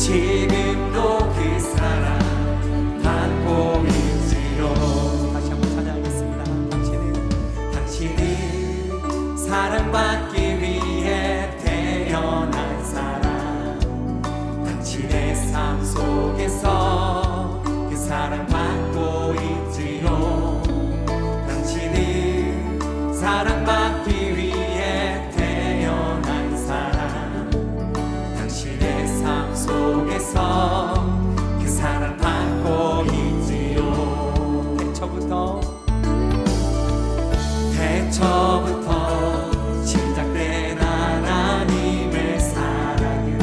지금도 그 사랑 받고 있지요. 다시 한번 찬양하겠습니다. 당신은 사랑받기 위해 태어난 사람. 당신의 삶 속에서 그 사랑 받고 있지요. 당신은 사랑받기 위해 태어난 사람. 당신의 삶 속에서 그 사랑 받고 있지요. 대처부터 시작된 하나님의 사랑은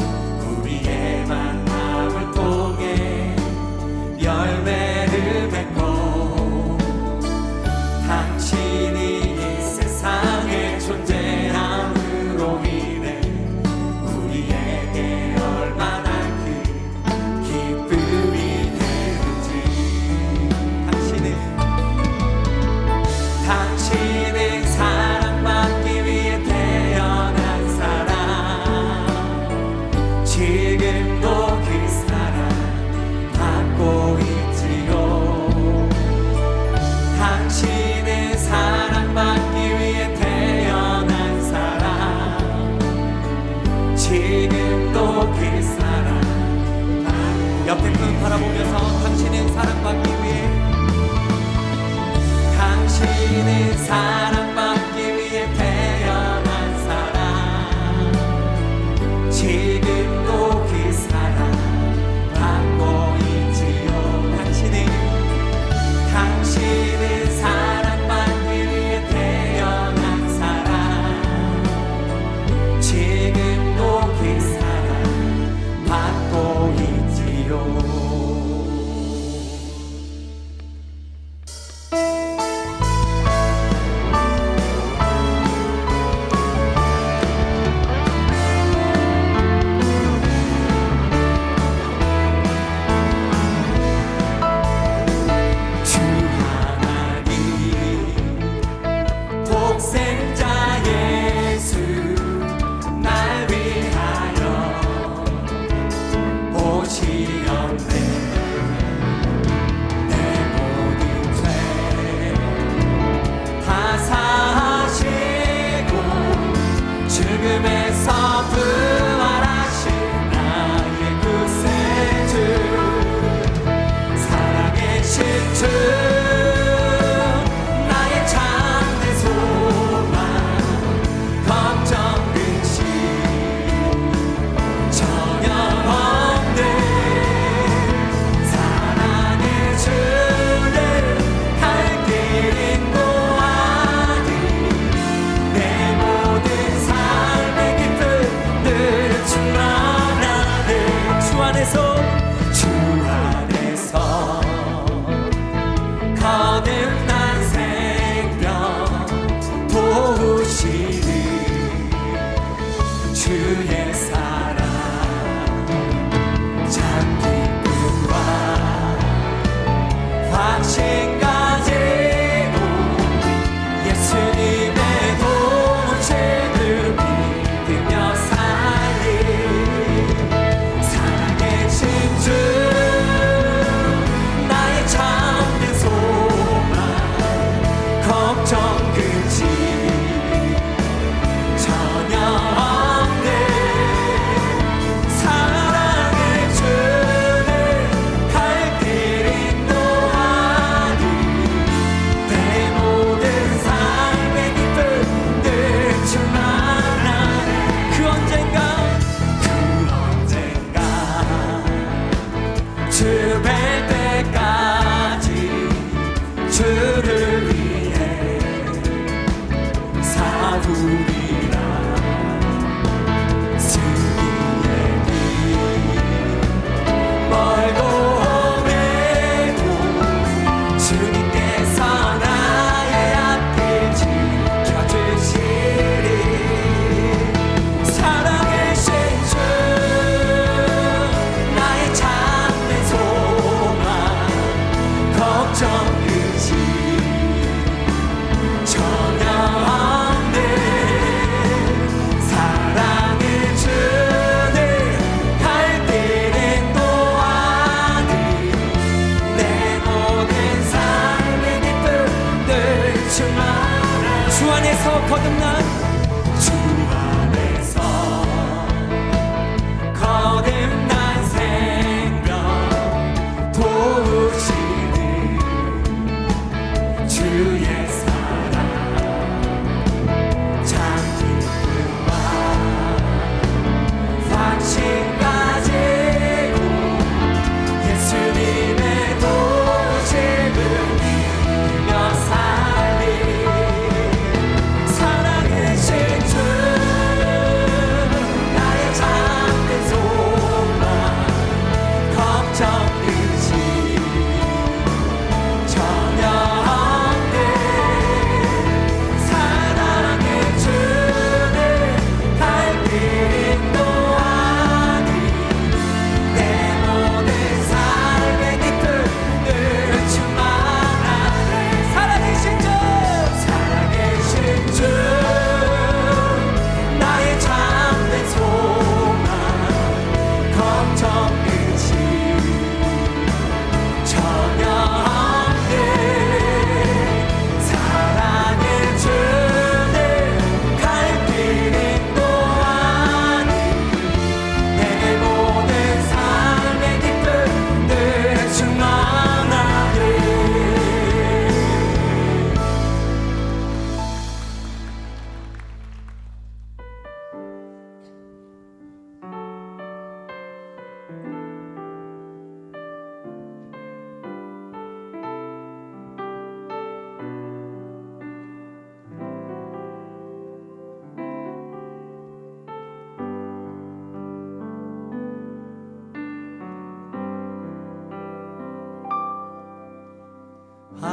우리의 만남을 통해 열매를 맺고, 당신이 이 세상에 존재함으로 인해 우리에게 얼마나 큰 기쁨이 되는지. 당신은 사랑받기 위해 태어난 사람. 지금도 그 사랑 받고 있지요. 당신은 사랑받기 위해 태어난 사람. 지금도 그 사랑. 옆에 분 바라보면서 당신은 사랑받기 위해, 당신은 사랑받기 위해 태어난 사람. 지금도 그 사랑 받고 있지요. 당신은 사랑받기 위해 태어난 사람. 지금도 그 사랑 받고 있지요. 죽음에서 부활하신 나의 구세주, 사랑의 실주, 나의 참된 소망, 걱정 근심 전혀 없는 사랑의 주를 갈 길 인도하니 내 모든 삶의 기쁨 늘 충만하네. 주 안에서 거듭난 생명 도우시는 주의 사랑, 참 기쁨과 확신 가지고 예수님의 도우심을 믿으며 살리 사랑의 진주,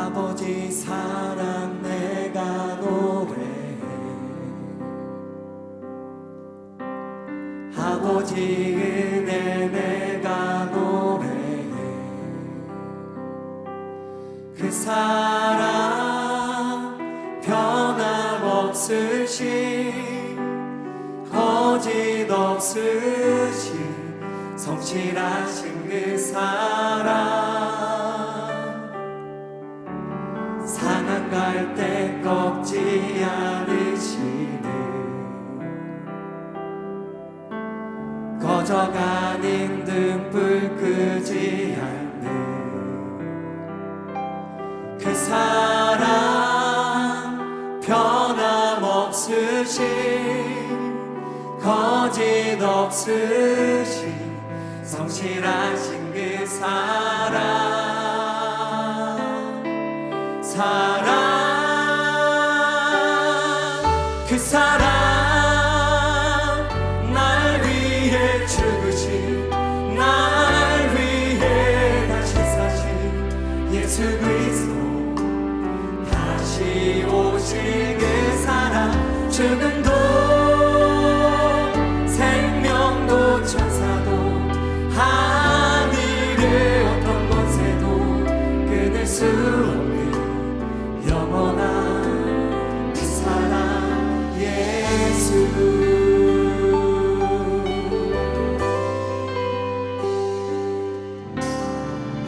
아버지 사랑 내가 노래해 아버지 은혜 내가 노래해 그 사랑 변함없으신 거짓 없으신 성실하신 그 사랑 상한 갈 때 꺾지 않으시는 꺼져가는 등불 끄지 않는 그 사랑 변함없으신 거짓 없으신 성실하신 그 사랑 그 사랑 날 위해 죽으신 날 위해 다시 사신 예수 그리스도 다시 오실 그 사랑 죽음도 생명도 천사도 하늘의 어떤 권세도 끊을 수 없는 영원한 그 사랑 예수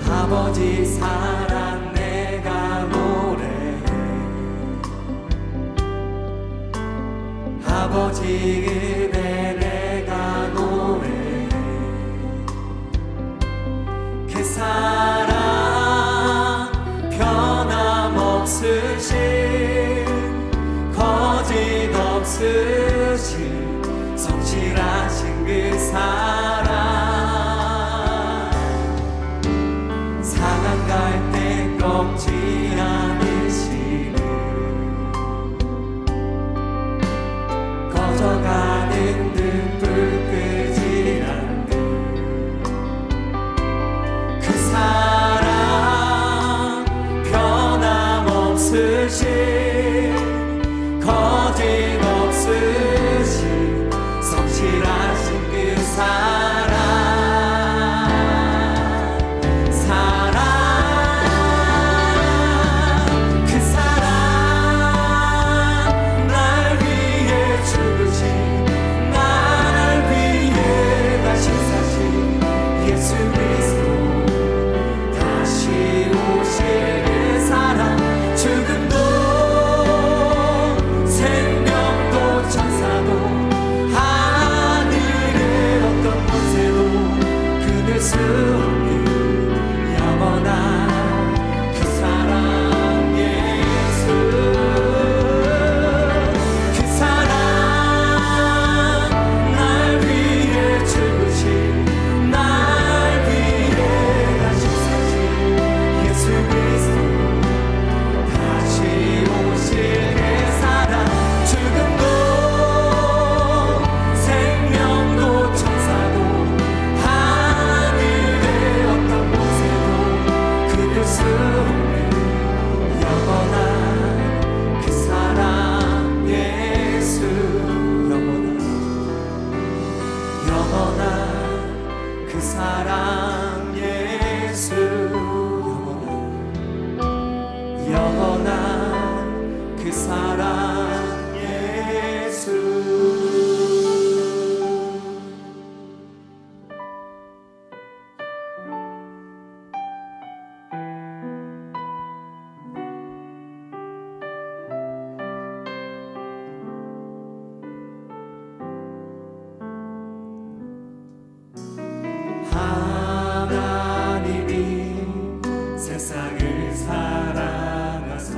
아버지 사랑 내가 노래해 아버지 은혜 내가 노래해 그 사랑 변함없으신 거짓 없으신 성실하신 그 사랑 상한 갈 때 꺾지 않으시는 꺼져가는 등불 끄지 않는 그 사랑 변함없으신 거짓 없으신 성실하신 그 사랑 그 사랑 날 위해 죽으신 날 위해 다시 사신 예수 그리스도 다시 오실 그 사랑 죽음도 생명도 천사도 하늘의 어떤 권세도 끊을 수 없는 영원한 그 사랑 예수 그 사랑 날 위해 죽으신 날 위해 다시 사신 예수 그리스도 다시 오실 그 사랑 죽음도 생명도 천사도 하늘의 어떤 곳에도 끊을 수 없는 영원한 그 사랑 예수 영원한 그 사랑 예수 영원한 그 사랑 예수 하나님이 세상을 사랑하사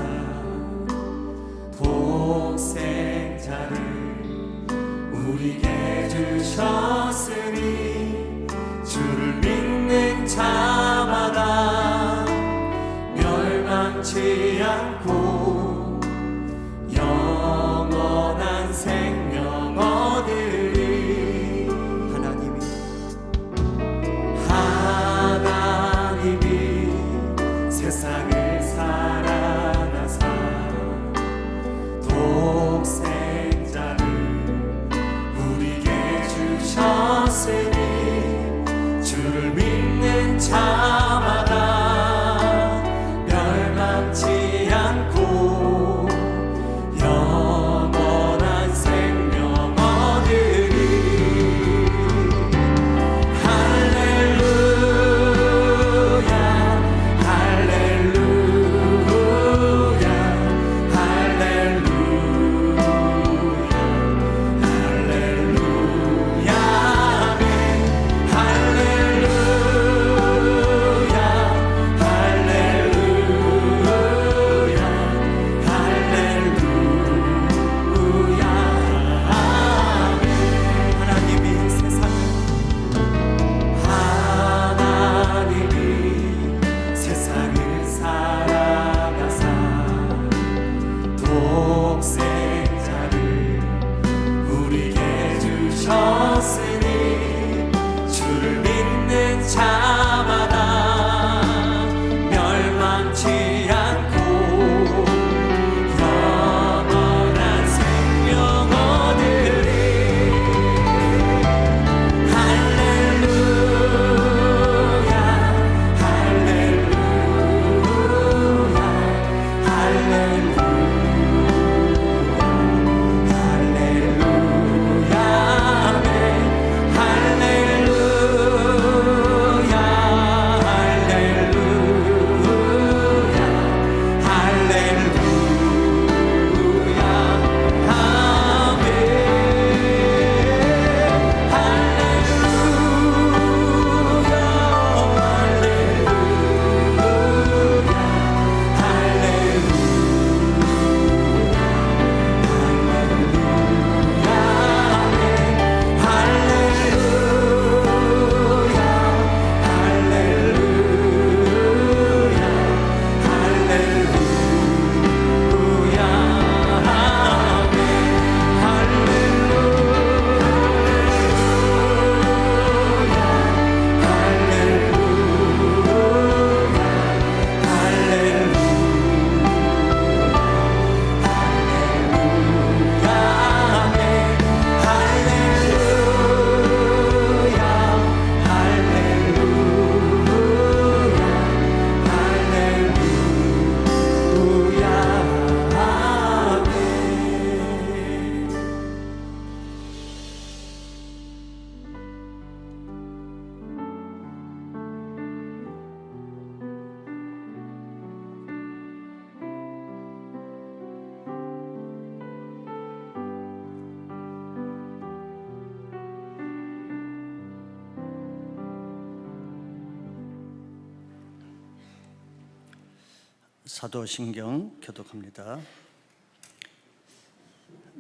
사도신경 교독합니다.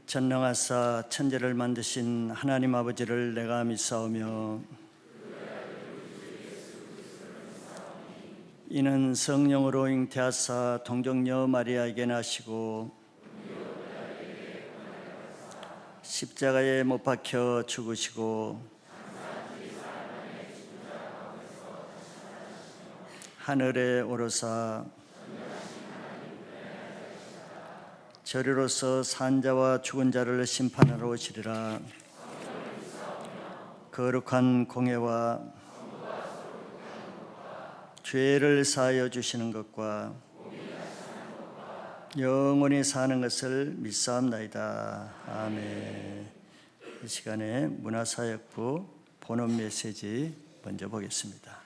전능하사 천지를 만드신 하나님 아버지를 내가 믿사오며 이는 성령으로 잉태하사 동정녀 마리아에게 나시고 십자가에 못 박혀 죽으시고 하늘에 오르사 저리로서 산자와 죽은 자를 심판하러 오시리라. 거룩한 공예와 죄를 사하여 주시는 것과 영원히 사는 것을 믿사옵나이다. 아멘. 이 시간에 문화사역부 본원 메시지 먼저 보겠습니다.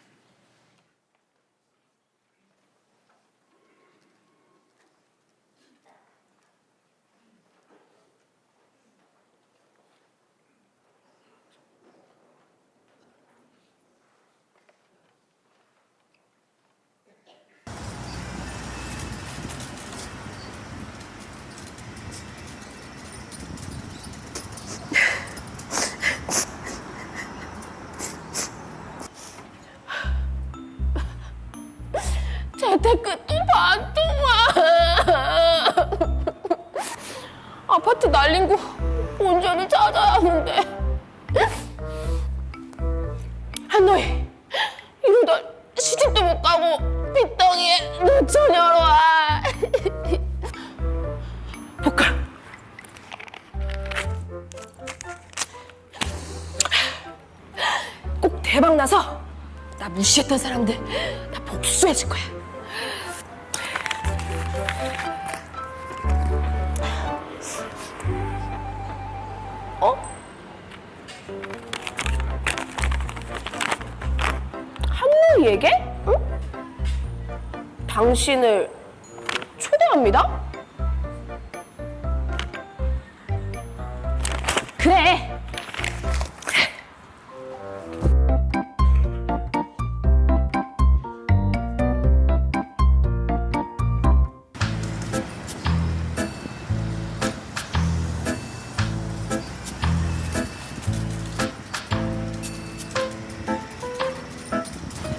재테크 또 반토막. 아파트 날린 거 본전을 찾아야 하는데. 한노이 이러다 시집도 못 가고 빚덩이에 노처녀로 와. 볼까? 꼭 대박 나서 나 무시했던 사람들 다 복수해줄 거야. 한노이에게? 응? 당신을 초대합니다? 그래.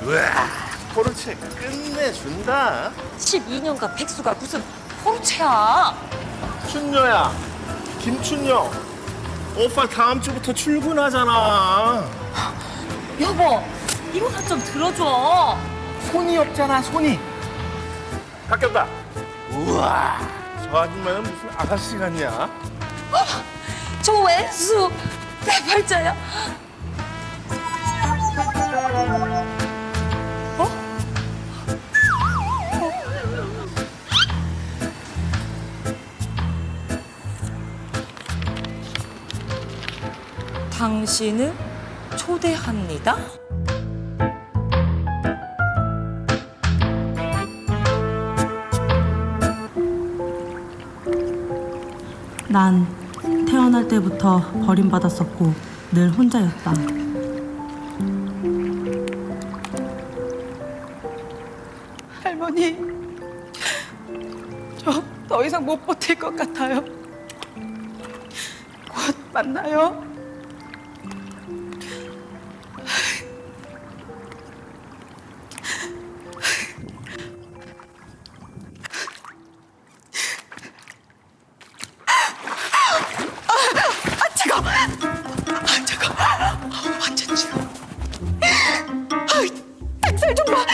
우와, 포르체 끝내준다. 12년간 백수가 무슨 포르체야. 춘녀야, 김춘녀. 오빠 다음 주부터 출근하잖아. 여보, 이거 좀 들어줘. 손이 없잖아, 손이. 바뀌었다. 우와, 저 아줌마는 무슨 아가씨 같냐? 저 왼수 내 팔자야. 당신을 초대합니다. 난 태어날 때부터 버림받았었고 늘 혼자였다. 할머니, 저 더 이상 못 버틸 것 같아요. 곧 만나요. 완전 지금. 닭살 좀 봐.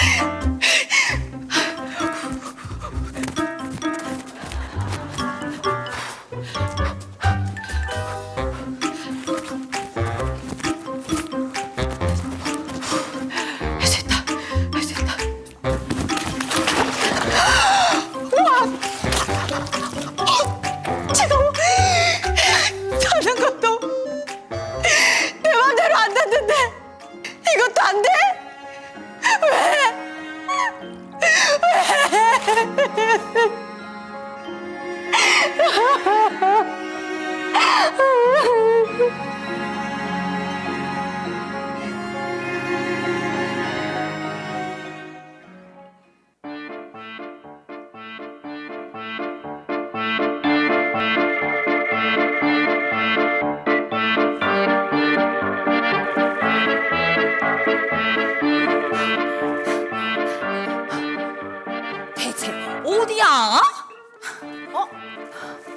뭐야?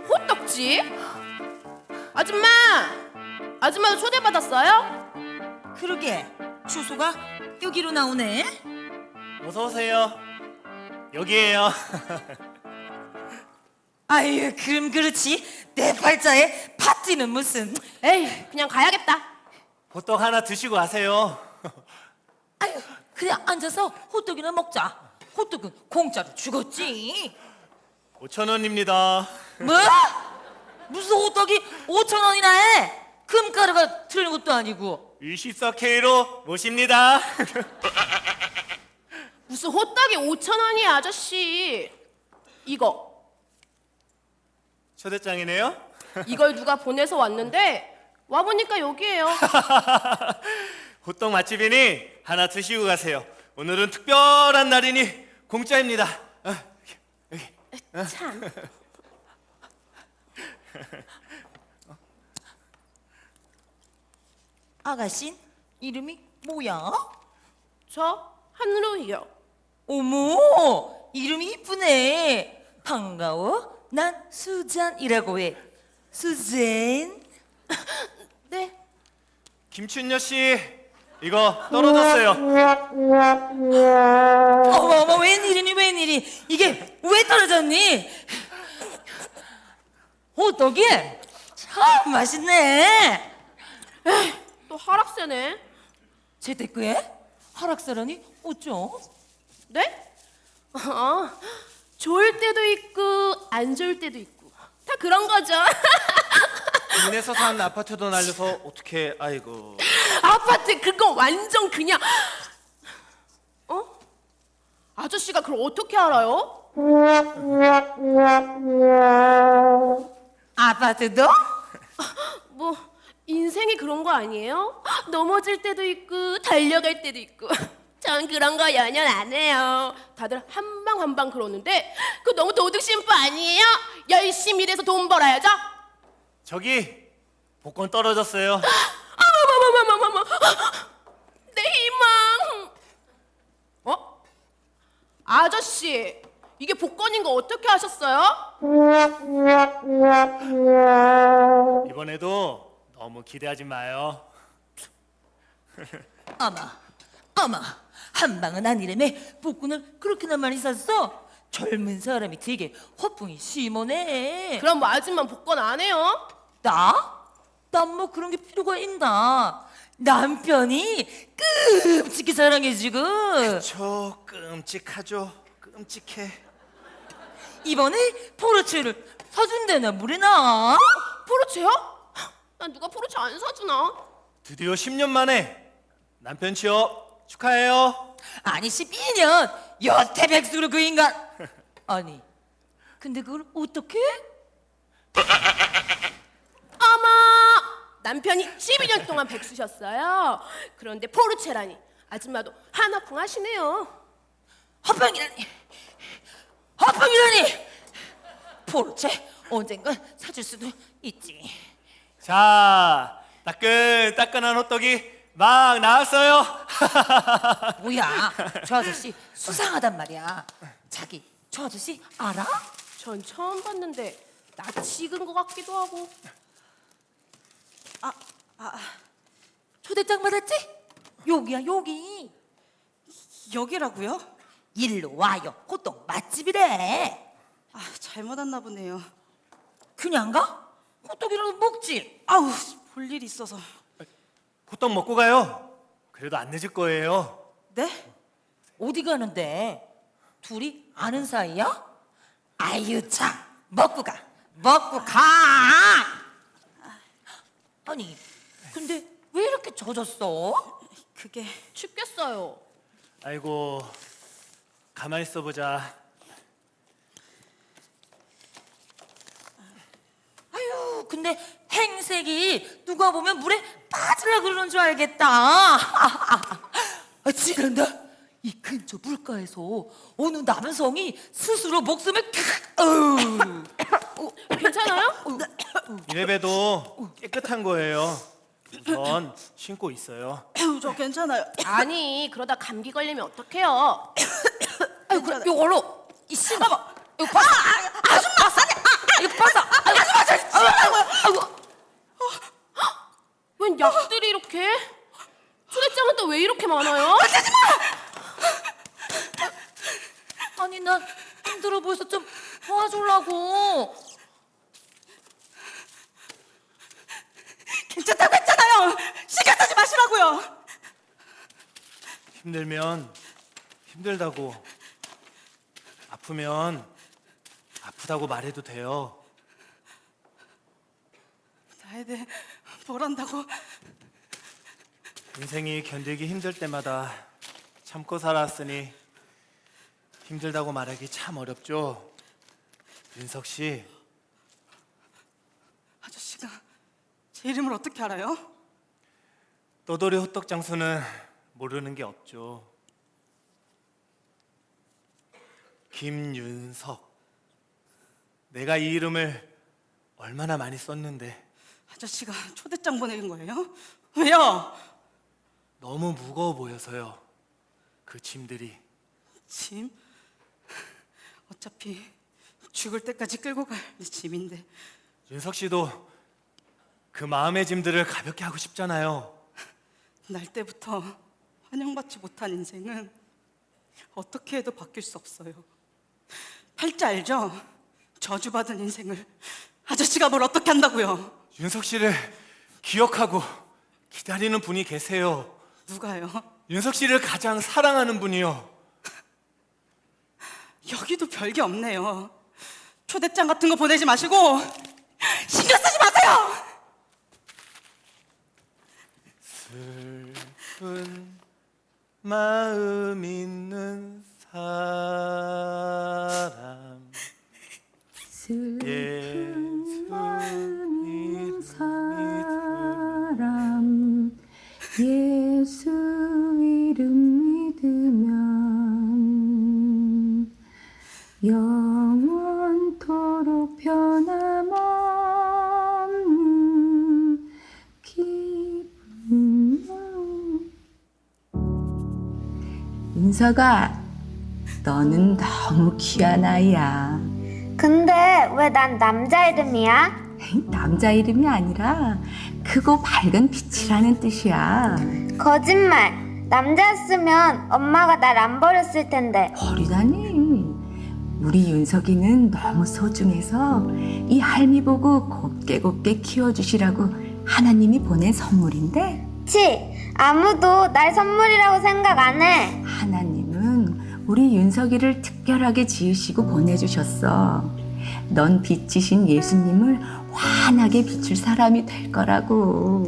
호떡집? 아줌마도 초대받았어요? 그러게 주소가 여기로 나오네. 어서 오세요. 여기에요. 아유 그럼 그렇지 내 팔자에 파티는 무슨. 에이, 그냥 가야겠다. 호떡 하나 드시고 가세요. 아유 그냥 앉아서 호떡이나 먹자. 호떡은 공짜로 주겠지. 5,000원입니다. 뭐? 무슨 호떡이 5,000원이나 해? 금가루가 들어있는 것도 아니고. 24K로 모십니다. 무슨 호떡이 5,000원이야, 아저씨. 초대장이네요. 이걸 누가 보내서 왔는데 와보니까 여기에요. 호떡 맛집이니 하나 드시고 가세요. 오늘은 특별한 날이니 공짜입니다. 여기. 참. 아가씨 이름이 뭐야? 저 한루이요. 어머 이름이 이쁘네. 반가워. 난 수잔이라고 해. 수잔. 네. 김춘녀 씨, 이거 떨어졌어요. 어머 웬일이니 이게 왜 떨어졌니? 호떡이 참 맛있네. 또 하락세네. 재테크에 하락세라니 어쩜? 네? 좋을 때도 있고 안 좋을 때도 있고 다 그런 거죠. 국내에서 산 아파트도 날려서 어떻게 아이고. 아파트 그거 완전 그냥. 아저씨가 그걸 어떻게 알아요? 아파트도? 뭐 인생이 그런 거 아니에요? 넘어질 때도 있고 달려갈 때도 있고. 전 그런 거 연연 안 해요. 다들 한 방 한 방 그러는데 그거 너무 도둑 심부 아니에요? 열심히 일해서 돈 벌어야죠. 저기 복권 떨어졌어요. 어머머머머머머, 내 희망. 아저씨, 이게 복권인 거 어떻게 아셨어요? 이번에도 너무 기대하지 마요. 어머 한 방은 아니라며 복권을 그렇게나 많이 샀어? 젊은 사람이 되게 허풍이 심하네. 그럼 뭐 아줌마 복권 안 해요? 나? 난 뭐 그런 게 필요가 있나? 남편이 끔찍히 사랑해주고 저 끔찍하죠. 끔찍해. 이번에 포르쉐를 사준다나 뭐래나? 포르쉐요? 난 누가 포르쉐 안 사주나? 드디어 10년 만에 남편 취업 축하해요. 아니 12년 여태 백수로 그 인간. 아니 근데 그걸 어떻게? 어머, 남편이 12년 동안 백수셨어요. 그런데 포르쉐라니. 아줌마도 한화풍 하시네요. 허빵이라니 포르쉐 언젠간 사줄 수도 있지. 자, 따끈따끈한 호떡이 막 나왔어요. 뭐야 저 아저씨 수상하단 말이야. 자기 저 아저씨 알아? 전 처음 봤는데 낯이 익은 것 같기도 하고. 초대장 받았지? 여기야 여기. 여기라고요? 일로 와요. 호떡 맛집이래. 잘못 왔나 보네요. 그냥 가? 호떡이라도 먹지. 아우, 볼 일 있어서. 호떡 먹고 가요. 그래도 안 늦을 거예요. 네? 어디 가는데? 둘이 아는 사이야? 아유 참 먹고 가. 아니 근데 왜 이렇게 젖었어? 그게 춥겠어요. 아이고, 가만히 있어 보자. 아유 근데 행색이 누가 보면 물에 빠지려 그러는 줄 알겠다. 지난다. 이 근처 물가에서 어느 남성이 스스로 목숨을 괜찮아요? 이래봬도 깨끗한 거예요. 우선 신고 있어요. 저 괜찮아요. 아니, 그러다 감기 걸리면 어떡해요? 아유 그럼 이걸로 이 씻어봐. 이거 봤어? 아줌마 싸네. 이거 봤어? 웬 약들이 이렇게? 초대장은 또 왜 이렇게 많아요? 아니 난 힘들어 보여서 좀 도와주려고. 괜찮다고 했잖아요. 신경 쓰지 마시라고요. 힘들면 힘들다고, 아프면 아프다고 말해도 돼요. 나에 대해 뭘 안다고? 인생이 견디기 힘들 때마다 참고 살아왔으니 힘들다고 말하기 참 어렵죠. 윤석 씨, 아저씨가 제 이름을 어떻게 알아요? 떠돌이 호떡 장수는 모르는 게 없죠. 김윤석. 내가 이 이름을 얼마나 많이 썼는데. 아저씨가 초대장 보내는 거예요? 왜요? 너무 무거워 보여서요. 그 짐들이. 짐? 어차피 죽을 때까지 끌고 갈 내 짐인데. 윤석 씨도 그 마음의 짐들을 가볍게 하고 싶잖아요. 날 때부터 환영받지 못한 인생은 어떻게 해도 바뀔 수 없어요. 팔자 알죠? 저주받은 인생을 아저씨가 뭘 어떻게 한다고요? 윤석 씨를 기억하고 기다리는 분이 계세요. 누가요? 윤석 씨를 가장 사랑하는 분이요. 여기도 별게 없네요. 초대장 같은 거 보내지 마시고 신경 쓰지 마세요. 슬픈 마음 있는 사람, 예수 이름이 사람 예수 이름 믿으면 영원토록 변함없는 기분. 윤서가, 너는 너무 귀한 아이야. 근데 왜 난 남자 이름이야? 남자 이름이 아니라 크고 밝은 빛이라는 뜻이야. 거짓말. 남자였으면 엄마가 날 안 버렸을 텐데. 버리다니. 우리 윤석이는 너무 소중해서 이 할미 보고 곱게 곱게 키워주시라고 하나님이 보낸 선물인데, 치! 아무도 날 선물이라고 생각 안 해. 하나님은 우리 윤석이를 특별하게 지으시고 보내주셨어. 넌 빛이신 예수님을 환하게 비출 사람이 될 거라고.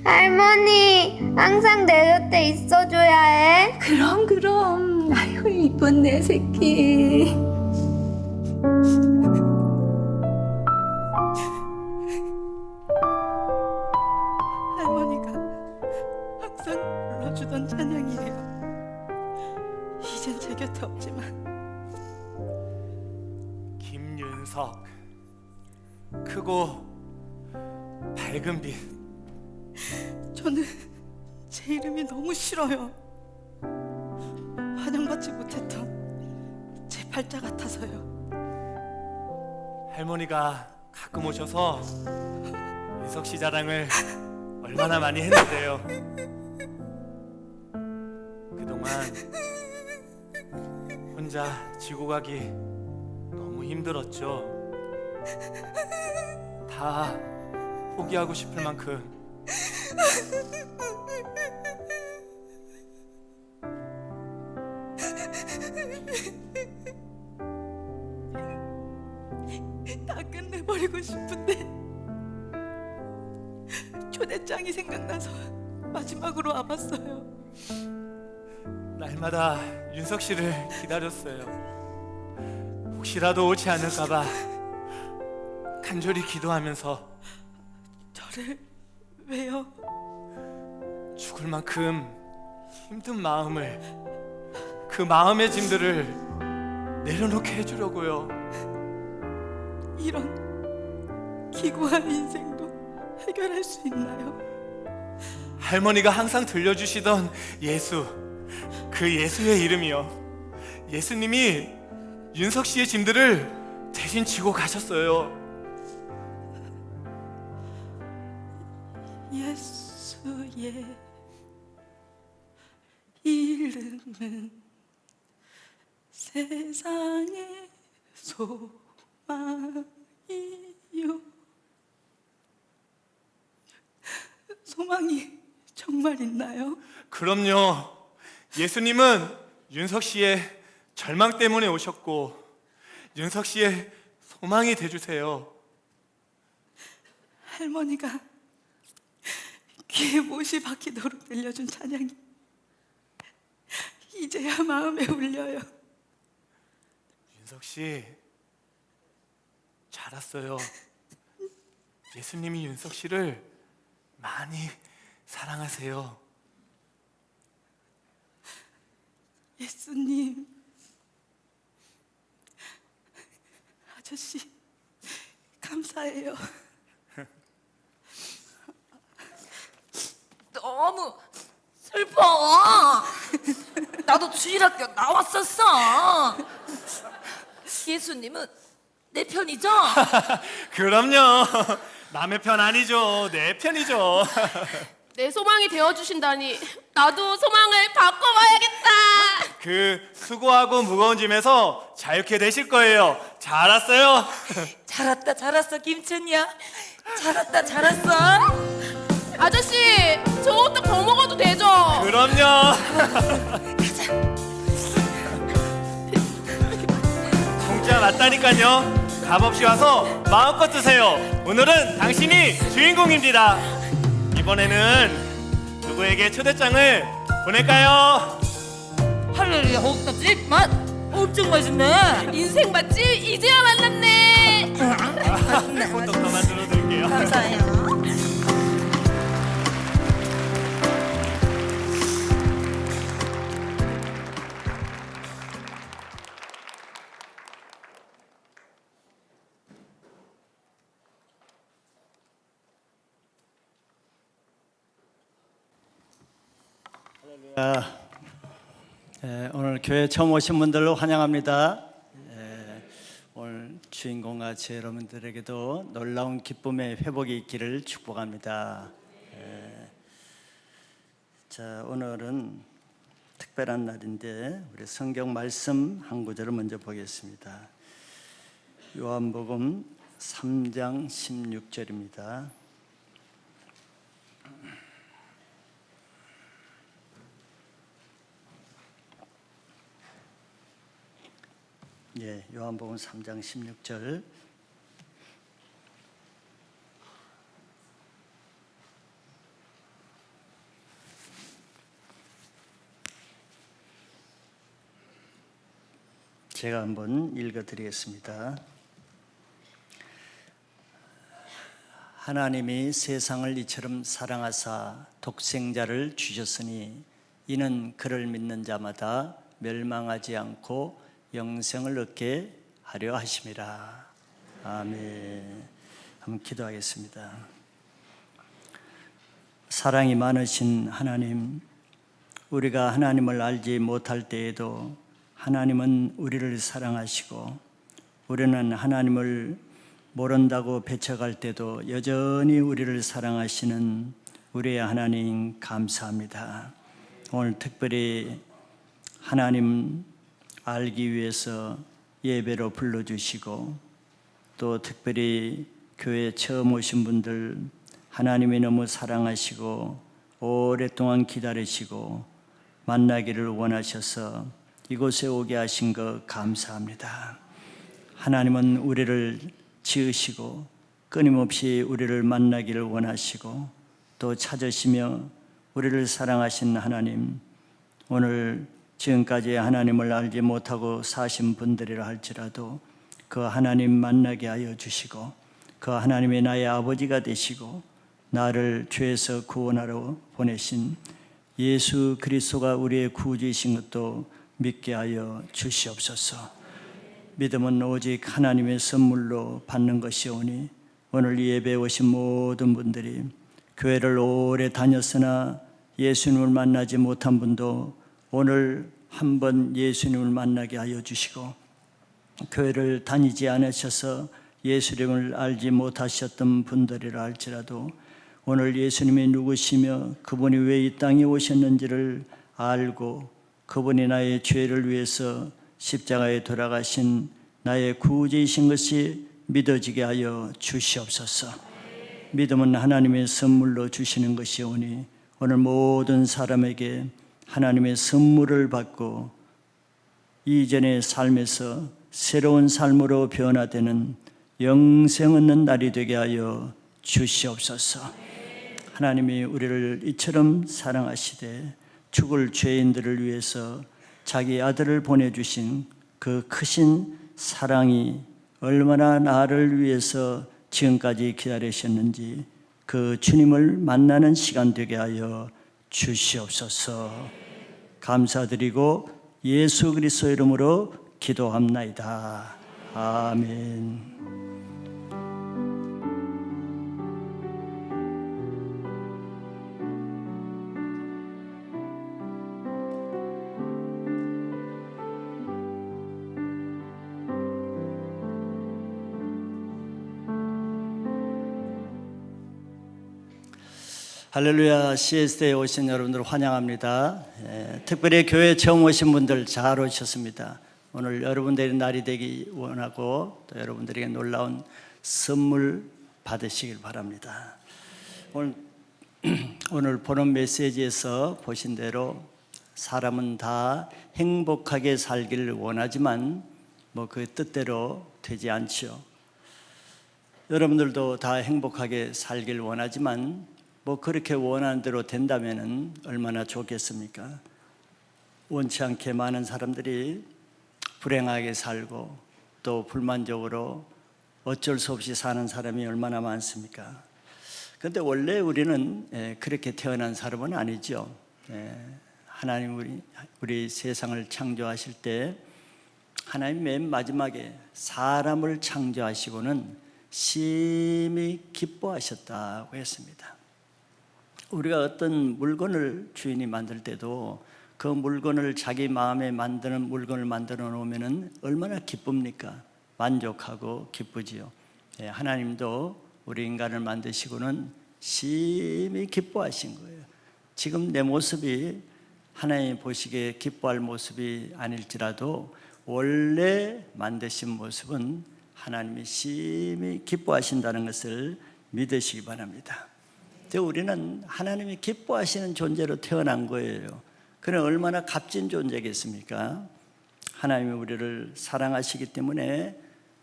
할머니, 항상 내 곁에 있어줘야 해. 그럼. 아유, 이쁜 내 새끼. 할머니가 항상 불러주던 찬양이에요. 이젠 제 곁에 없지만 김윤석. 크고 밝은 빛. 저는 제 이름이 너무 싫어요. 환영받지 못했던 제 팔자 같아서요. 할머니가 가끔 오셔서 윤석 씨 자랑을 얼마나 많이 했는데요. 그동안 혼자 지고 가기 너무 힘들었죠. 다 포기하고 싶을 만큼. 다 끝내버리고 싶은데 초대장이 생각나서 마지막으로 와봤어요. 날마다 윤석 씨를 기다렸어요. 혹시라도 오지 않을까봐 간절히 기도하면서. 저를 왜요? 죽을 만큼 힘든 마음을, 그 마음의 짐들을 내려놓게 해주려고요. 이런 기구한 인생도 해결할 수 있나요? 할머니가 항상 들려주시던 예수, 그 예수의 이름이요. 예수님이 윤석 씨의 짐들을 대신 지고 가셨어요. 예수의 이름은 세상의 소망이요. 소망이 정말 있나요? 그럼요. 예수님은 윤석 씨의 절망 때문에 오셨고 윤석 씨의 소망이 돼주세요. 할머니가 귀에 못이 박히도록 들려준 찬양이 이제야 마음에 울려요. 윤석 씨, 잘 왔어요. 예수님이 윤석 씨를 많이 사랑하세요. 예수님, 아저씨 감사해요. 너무 슬퍼. 나도 주일학교 나왔었어. 예수님은 내 편이죠? 그럼요. 남의 편 아니죠. 내 편이죠. 내 소망이 되어주신다니 나도 소망을 바꿔봐야겠다. 그 수고하고 무거운 짐에서 자유케 되실 거예요. 잘 왔어요. 잘 왔어 김춘이야. 잘 왔어. 아저씨 저 호떡 더 먹어도 되죠? 그럼요. 공짜 맞다니까요. 값없이 와서 마음껏 드세요. 오늘은 당신이 주인공입니다. 이번에는 누구에게 초대장을 보낼까요? 할렐루야 호떡집 맛 엄청 맛있네. 인생 맛집 이제야 만났네. 호떡 더 만들어 드릴게요. 감사해요. 오늘 교회 처음 오신 분들 환영합니다. 오늘 주인공같이 여러분들에게도 놀라운 기쁨의 회복이 있기를 축복합니다. 자, 오늘은 특별한 날인데 우리 성경 말씀 한 구절을 먼저 보겠습니다. 요한복음 3장 16절입니다. 요한복음 3장 16절. 제가 한번 읽어드리겠습니다. 하나님이 세상을 이처럼 사랑하사 독생자를 주셨으니 이는 그를 믿는 자마다 멸망하지 않고 영생을 얻게 하려 하심이라. 아멘. 한번 기도하겠습니다. 사랑이 많으신 하나님, 우리가 하나님을 알지 못할 때에도 하나님은 우리를 사랑하시고 우리는 하나님을 모른다고 배척할 때도 여전히 우리를 사랑하시는 우리의 하나님 감사합니다. 오늘 특별히 하나님 알기 위해서 예배로 불러주시고 또 특별히 교회에 처음 오신 분들 하나님이 너무 사랑하시고 오랫동안 기다리시고 만나기를 원하셔서 이곳에 오게 하신 것 감사합니다. 하나님은 우리를 지으시고 끊임없이 우리를 만나기를 원하시고 또 찾으시며 우리를 사랑하신 하나님, 오늘 지금까지 하나님을 알지 못하고 사신 분들이라 할지라도 그 하나님 만나게 하여 주시고 그 하나님이 나의 아버지가 되시고 나를 죄에서 구원하러 보내신 예수 그리스도가 우리의 구주이신 것도 믿게 하여 주시옵소서. 믿음은 오직 하나님의 선물로 받는 것이오니 오늘 이 예배에 오신 모든 분들이 교회를 오래 다녔으나 예수님을 만나지 못한 분도 오늘 한번 예수님을 만나게 하여 주시고 교회를 다니지 않으셔서 예수님을 알지 못하셨던 분들이라 할지라도 오늘 예수님이 누구시며 그분이 왜 이 땅에 오셨는지를 알고 그분이 나의 죄를 위해서 십자가에 돌아가신 나의 구주이신 것이 믿어지게 하여 주시옵소서. 믿음은 하나님의 선물로 주시는 것이오니 오늘 모든 사람에게 하나님의 선물을 받고 이전의 삶에서 새로운 삶으로 변화되는 영생 얻는 날이 되게 하여 주시옵소서. 하나님이 우리를 이처럼 사랑하시되 죽을 죄인들을 위해서 자기 아들을 보내주신 그 크신 사랑이 얼마나 나를 위해서 지금까지 기다리셨는지 그 주님을 만나는 시간 되게 하여 주시옵소서. 감사드리고 예수 그리스도 이름으로 기도합나이다. 아멘. 할렐루야. CS대에 오신 여러분들 환영합니다. 특별히 교회 처음 오신 분들 잘 오셨습니다. 오늘 여러분들의 날이 되기 원하고 또 여러분들에게 놀라운 선물 받으시길 바랍니다. 오늘 보는 메시지에서 보신 대로 사람은 다 행복하게 살기를 원하지만 그 뜻대로 되지 않죠. 여러분들도 다 행복하게 살기를 원하지만 그렇게 원하는 대로 된다면 얼마나 좋겠습니까? 원치 않게 많은 사람들이 불행하게 살고 또 불만족으로 어쩔 수 없이 사는 사람이 얼마나 많습니까? 그런데 원래 우리는 그렇게 태어난 사람은 아니죠. 하나님 우리 세상을 창조하실 때 하나님 맨 마지막에 사람을 창조하시고는 심히 기뻐하셨다고 했습니다. 우리가 어떤 물건을 주인이 만들 때도 그 물건을 자기 마음에 만드는 물건을 만들어 놓으면 얼마나 기쁩니까? 만족하고 기쁘지요. 하나님도 우리 인간을 만드시고는 심히 기뻐하신 거예요. 지금 내 모습이 하나님 보시기에 기뻐할 모습이 아닐지라도 원래 만드신 모습은 하나님이 심히 기뻐하신다는 것을 믿으시기 바랍니다. 우리는 하나님이 기뻐하시는 존재로 태어난 거예요. 그는 얼마나 값진 존재겠습니까? 하나님이 우리를 사랑하시기 때문에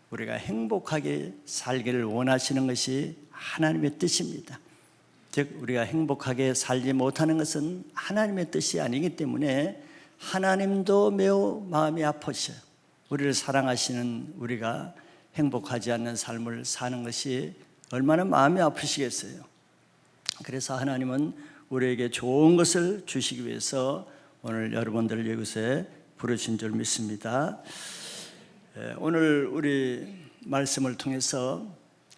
우리가 행복하게 살기를 원하시는 것이 하나님의 뜻입니다. 즉 우리가 행복하게 살지 못하는 것은 하나님의 뜻이 아니기 때문에 하나님도 매우 마음이 아프셔요. 우리를 사랑하시는 우리가 행복하지 않는 삶을 사는 것이 얼마나 마음이 아프시겠어요. 그래서 하나님은 우리에게 좋은 것을 주시기 위해서 오늘 여러분들을 이곳에 부르신 줄 믿습니다. 오늘 우리 말씀을 통해서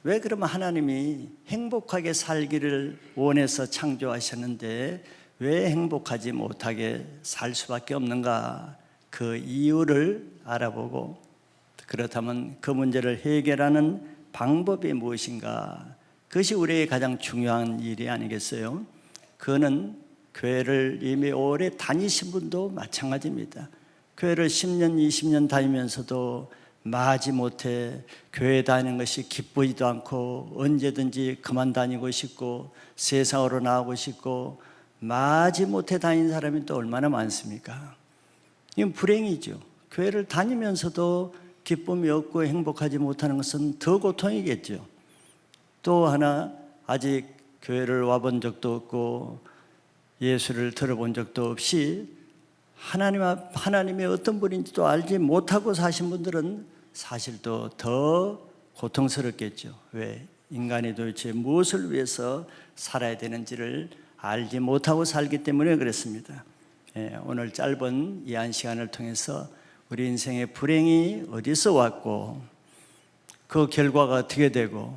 왜 그러면 하나님이 행복하게 살기를 원해서 창조하셨는데 왜 행복하지 못하게 살 수밖에 없는가, 그 이유를 알아보고 그렇다면 그 문제를 해결하는 방법이 무엇인가, 그것이 우리의 가장 중요한 일이 아니겠어요? 그거는 교회를 이미 오래 다니신 분도 마찬가지입니다. 교회를 10년, 20년 다니면서도 마지못해 교회 다니는 것이 기쁘지도 않고 언제든지 그만 다니고 싶고 세상으로 나오고 싶고 마지못해 다니는 사람이 또 얼마나 많습니까? 이건 불행이죠. 교회를 다니면서도 기쁨이 없고 행복하지 못하는 것은 더 고통이겠죠. 또 하나, 아직 교회를 와본 적도 없고 예수를 들어본 적도 없이 하나님이 어떤 분인지도 알지 못하고 사신 분들은 사실 또 더 고통스럽겠죠. 왜? 인간이 도대체 무엇을 위해서 살아야 되는지를 알지 못하고 살기 때문에 그렇습니다. 오늘 짧은 이 한 시간을 통해서 우리 인생의 불행이 어디서 왔고 그 결과가 어떻게 되고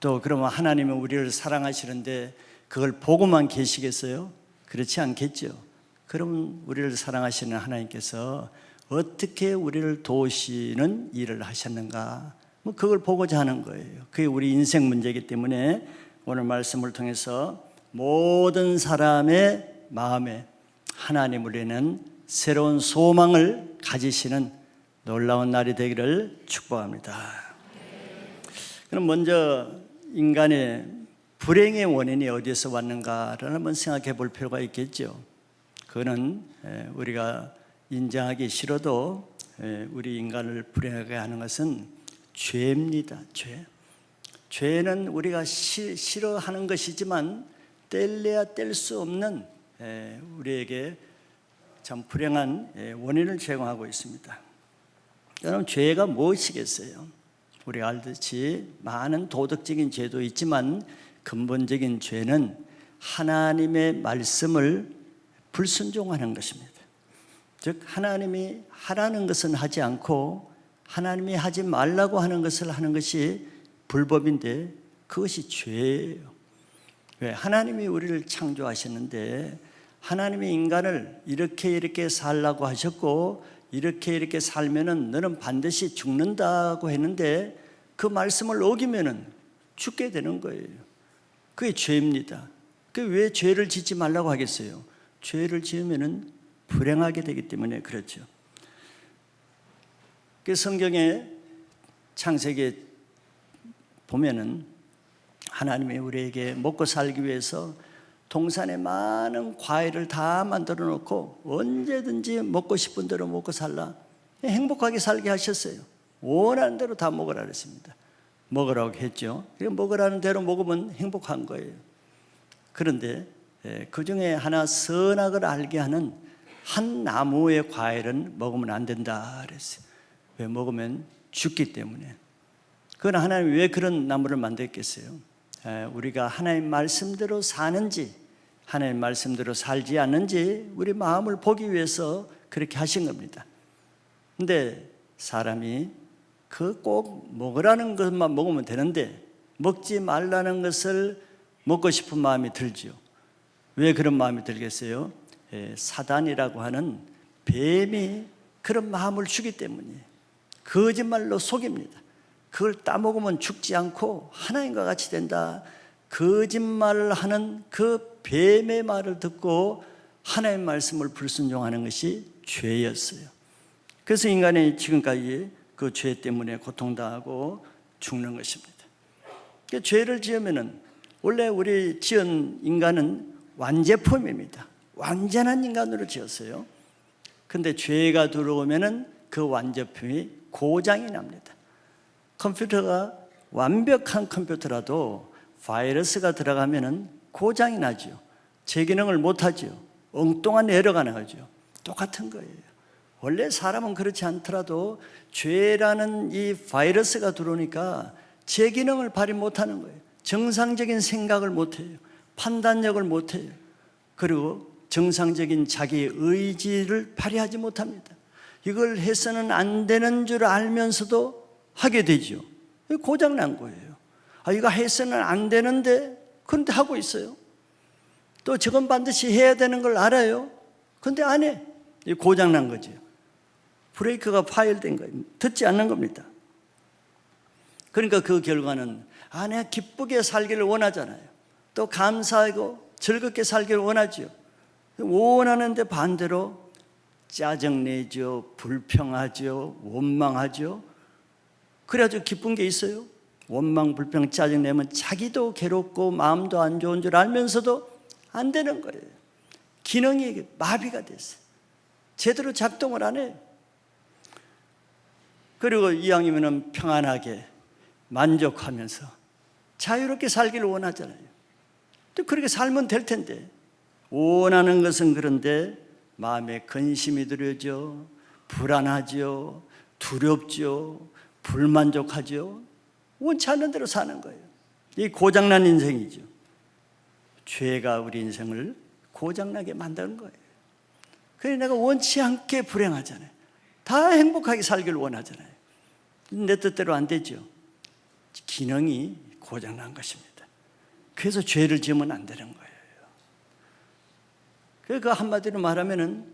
또 그러면 하나님은 우리를 사랑하시는데 그걸 보고만 계시겠어요? 그렇지 않겠죠. 그러면 우리를 사랑하시는 하나님께서 어떻게 우리를 도우시는 일을 하셨는가, 뭐 그걸 보고자 하는 거예요. 그게 우리 인생 문제이기 때문에 오늘 말씀을 통해서 모든 사람의 마음에 하나님을 위한 새로운 소망을 가지시는 놀라운 날이 되기를 축복합니다. 그럼 먼저 인간의 불행의 원인이 어디에서 왔는가를 한번 생각해 볼 필요가 있겠죠. 그거는 우리가 인정하기 싫어도 우리 인간을 불행하게 하는 것은 죄입니다. 죄는 우리가 싫어하는 것이지만 뗄래야 뗄 수 없는 우리에게 참 불행한 원인을 제공하고 있습니다. 여러분, 죄가 무엇이겠어요? 우리가 알듯이 많은 도덕적인 죄도 있지만 근본적인 죄는 하나님의 말씀을 불순종하는 것입니다. 즉 하나님이 하라는 것은 하지 않고 하나님이 하지 말라고 하는 것을 하는 것이 불법인데 그것이 죄예요. 왜? 하나님이 우리를 창조하셨는데 하나님이 인간을 이렇게 살라고 하셨고 이렇게 살면은 너는 반드시 죽는다고 했는데 그 말씀을 어기면은 죽게 되는 거예요. 그게 죄입니다. 그 왜 죄를 짓지 말라고 하겠어요? 죄를 지으면은 불행하게 되기 때문에 그렇죠. 그 성경의 창세기에 보면은 하나님이 우리에게 먹고 살기 위해서 동산에 많은 과일을 다 만들어 놓고 언제든지 먹고 싶은 대로 먹고 살라, 행복하게 살게 하셨어요. 원하는 대로 다 먹으라 그랬습니다. 먹으라고 했죠. 먹으라는 대로 먹으면 행복한 거예요. 그런데 그 중에 하나 선악을 알게 하는 한 나무의 과일은 먹으면 안 된다 그랬어요. 왜? 먹으면 죽기 때문에. 그건 하나님이 왜 그런 나무를 만들었겠어요? 우리가 하나님 말씀대로 사는지 하나님 말씀대로 살지 않는지 우리 마음을 보기 위해서 그렇게 하신 겁니다. 근데 사람이 그 꼭 먹으라는 것만 먹으면 되는데 먹지 말라는 것을 먹고 싶은 마음이 들죠. 왜 그런 마음이 들겠어요? 사단이라고 하는 뱀이 그런 마음을 주기 때문이에요. 거짓말로 속입니다. 그걸 따먹으면 죽지 않고 하나님과 같이 된다. 거짓말을 하는 그 뱀의 말을 듣고 하나님의 말씀을 불순종하는 것이 죄였어요. 그래서 인간이 지금까지 그 죄 때문에 고통당하고 죽는 것입니다. 그러니까 죄를 지으면은 원래 우리 지은 인간은 완제품입니다. 완전한 인간으로 지었어요. 근데 죄가 들어오면은 그 완제품이 고장이 납니다. 컴퓨터가 완벽한 컴퓨터라도 바이러스가 들어가면은 고장이 나죠. 재기능을 못하죠. 엉뚱한 에러가 나죠. 똑같은 거예요. 원래 사람은 그렇지 않더라도 죄라는 이 바이러스가 들어오니까 재기능을 발휘 못하는 거예요. 정상적인 생각을 못해요. 판단력을 못해요. 그리고 정상적인 자기 의지를 발휘하지 못합니다. 이걸 해서는 안 되는 줄 알면서도 하게 되죠. 고장 난 거예요. 이거 해서는 안 되는데 그런데 하고 있어요. 또 저건 반드시 해야 되는 걸 알아요. 그런데 안 해. 고장 난 거죠. 브레이크가 파열된 거예요. 듣지 않는 겁니다. 그러니까 그 결과는 내가 기쁘게 살기를 원하잖아요. 또 감사하고 즐겁게 살기를 원하죠. 원하는데 반대로 짜증내죠. 불평하죠. 원망하죠. 그래가지고 기쁜 게 있어요? 원망, 불평, 짜증내면 자기도 괴롭고 마음도 안 좋은 줄 알면서도 안 되는 거예요. 기능이 마비가 됐어요. 제대로 작동을 안 해요. 그리고 이왕이면 평안하게 만족하면서 자유롭게 살기를 원하잖아요. 또 그렇게 살면 될 텐데 원하는 것은 그런데 마음에 근심이 들어죠. 불안하죠. 두렵죠. 불만족하죠. 원치 않는 대로 사는 거예요. 이 고장난 인생이죠. 죄가 우리 인생을 고장나게 만드는 거예요. 그래서 내가 원치 않게 불행하잖아요. 다 행복하게 살기를 원하잖아요. 내 뜻대로 안 되죠. 기능이 고장난 것입니다. 그래서 죄를 지으면 안 되는 거예요. 그 한마디로 말하면은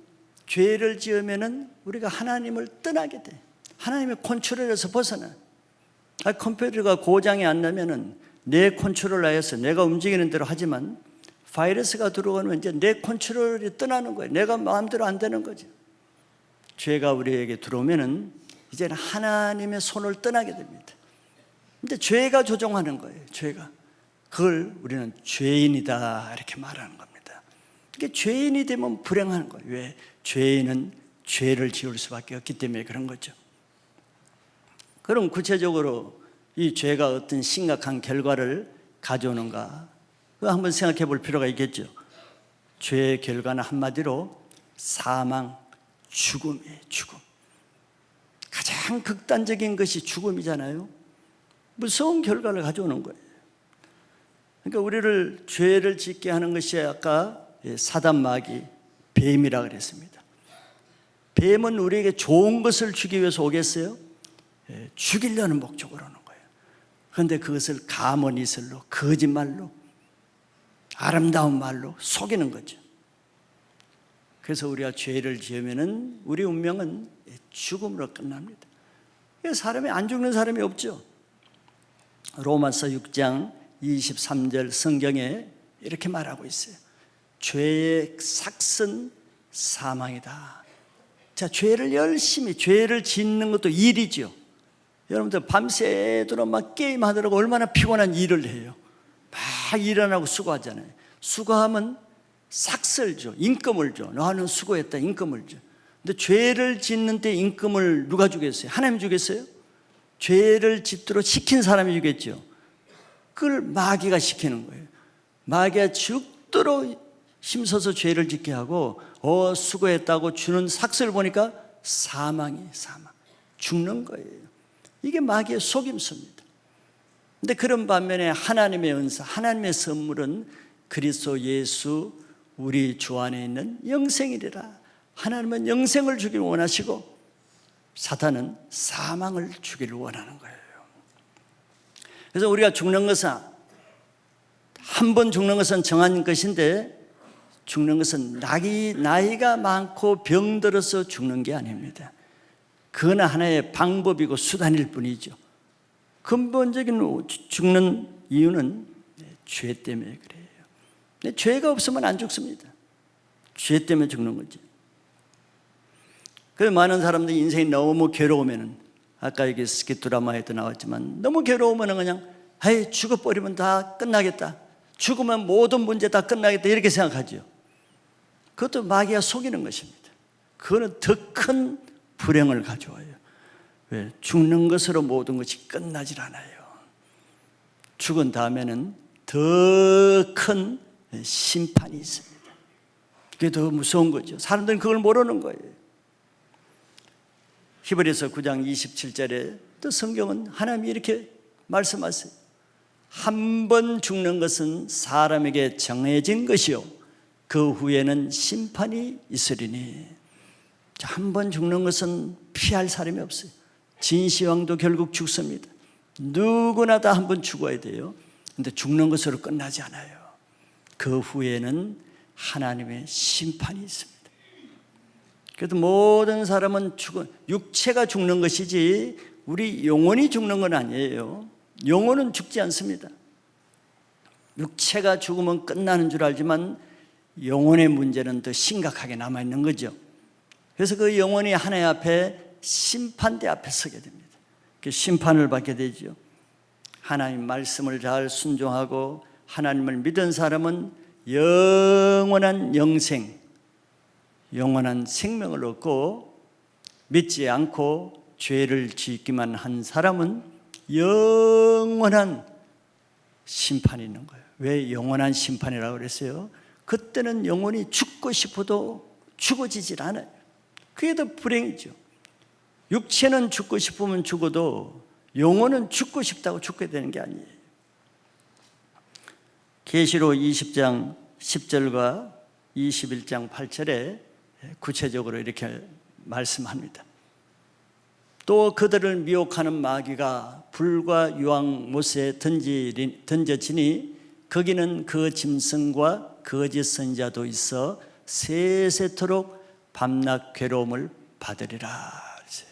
죄를 지으면은 우리가 하나님을 떠나게 돼. 하나님의 컨트롤에서 벗어나. 컴퓨터가 고장이 안 나면은 내 컨트롤 하에서 내가 움직이는 대로 하지만 바이러스가 들어오면 이제 내 컨트롤이 떠나는 거예요. 내가 마음대로 안 되는 거죠. 죄가 우리에게 들어오면은 이제는 하나님의 손을 떠나게 됩니다. 근데 죄가 조종하는 거예요. 죄가. 그걸 우리는 죄인이다 이렇게 말하는 겁니다. 그러니까 죄인이 되면 불행한 거예요. 왜? 죄인은 죄를 지을 수밖에 없기 때문에 그런 거죠. 그럼 구체적으로 이 죄가 어떤 심각한 결과를 가져오는가? 그거 한번 생각해 볼 필요가 있겠죠. 죄의 결과는 한마디로 사망, 죽음이에요. 죽음. 가장 극단적인 것이 죽음이잖아요. 무서운 결과를 가져오는 거예요. 그러니까 우리를 죄를 짓게 하는 것이 아까 사단 마귀, 뱀이라고 그랬습니다. 뱀은 우리에게 좋은 것을 주기 위해서 오겠어요? 죽이려는 목적으로 오는 거예요. 그런데 그것을 가문이슬로, 거짓말로, 아름다운 말로 속이는 거죠. 그래서 우리가 죄를 지으면은 우리 운명은 죽음으로 끝납니다. 사람이 안 죽는 사람이 없죠. 로마서 6장 23절 성경에 이렇게 말하고 있어요. 죄의 삭은 사망이다. 자, 죄를 열심히, 죄를 짓는 것도 일이죠. 여러분들 밤새도록 막 게임하더라고 얼마나 피곤한 일을 해요. 막 일 안 하고 수고하잖아요. 수고하면 삭을 줘, 임금을 줘. 너는 수고했다, 임금을 줘. 근데 죄를 짓는 때 임금을 누가 주겠어요? 하나님 주겠어요? 죄를 짓도록 시킨 사람이 주겠죠. 그걸 마귀가 시키는 거예요. 마귀가 죽도록 힘써서 죄를 짓게 하고 수고했다고 주는 삭을 보니까 사망, 죽는 거예요. 이게 마귀의 속임수입니다. 근데 그런 반면에 하나님의 은사, 하나님의 선물은 그리스도 예수 우리 주 안에 있는 영생이리라. 하나님은 영생을 주길 원하시고 사탄은 사망을 주기를 원하는 거예요. 그래서 우리가 죽는 것은 한 번 죽는 것은 정한 것인데 죽는 것은 나이가 많고 병들어서 죽는 게 아닙니다. 그건 하나의 방법이고 수단일 뿐이죠. 근본적인 죽는 이유는 죄 때문에 그래요. 근데 죄가 없으면 안 죽습니다. 죄 때문에 죽는 거죠. 그래서 많은 사람들이 인생이 너무 괴로우면은 아까 이게 스키드라마에도 나왔지만 너무 괴로우면 그냥 죽어버리면 다 끝나겠다. 죽으면 모든 문제 다 끝나겠다 이렇게 생각하죠. 그것도 마귀가 속이는 것입니다. 그거는 더 큰 불행을 가져와요. 왜? 죽는 것으로 모든 것이 끝나질 않아요. 죽은 다음에는 더 큰 심판이 있습니다. 그게 더 무서운 거죠. 사람들은 그걸 모르는 거예요. 히브리서 9장 27절에 또 성경은 하나님이 이렇게 말씀하세요. 한 번 죽는 것은 사람에게 정해진 것이요 그 후에는 심판이 있으리니. 한 번 죽는 것은 피할 사람이 없어요. 진시황도 결국 죽습니다. 누구나 다 한 번 죽어야 돼요. 근데 죽는 것으로 끝나지 않아요. 그 후에는 하나님의 심판이 있습니다. 그래도 모든 사람은 육체가 죽는 것이지 우리 영혼이 죽는 건 아니에요. 영혼은 죽지 않습니다. 육체가 죽으면 끝나는 줄 알지만 영혼의 문제는 더 심각하게 남아있는 거죠. 그래서 그 영혼이 하나님 앞에 심판대 앞에 서게 됩니다. 그 심판을 받게 되죠. 하나님 말씀을 잘 순종하고 하나님을 믿은 사람은 영원한 영생, 영원한 생명을 얻고 믿지 않고 죄를 짓기만 한 사람은 영원한 심판이 있는 거예요. 왜 영원한 심판이라고 그랬어요? 그때는 영혼이 죽고 싶어도 죽어지질 않아요. 그게 더 불행이죠. 육체는 죽고 싶으면 죽어도 영혼은 죽고 싶다고 죽게 되는 게 아니에요. 계시록 20장 10절과 21장 8절에 구체적으로 이렇게 말씀합니다. 또 그들을 미혹하는 마귀가 불과 유황못에 던져지니 거기는 그 짐승과 거짓 선자도 있어 세세토록 밤낮 괴로움을 받으리라 했어요.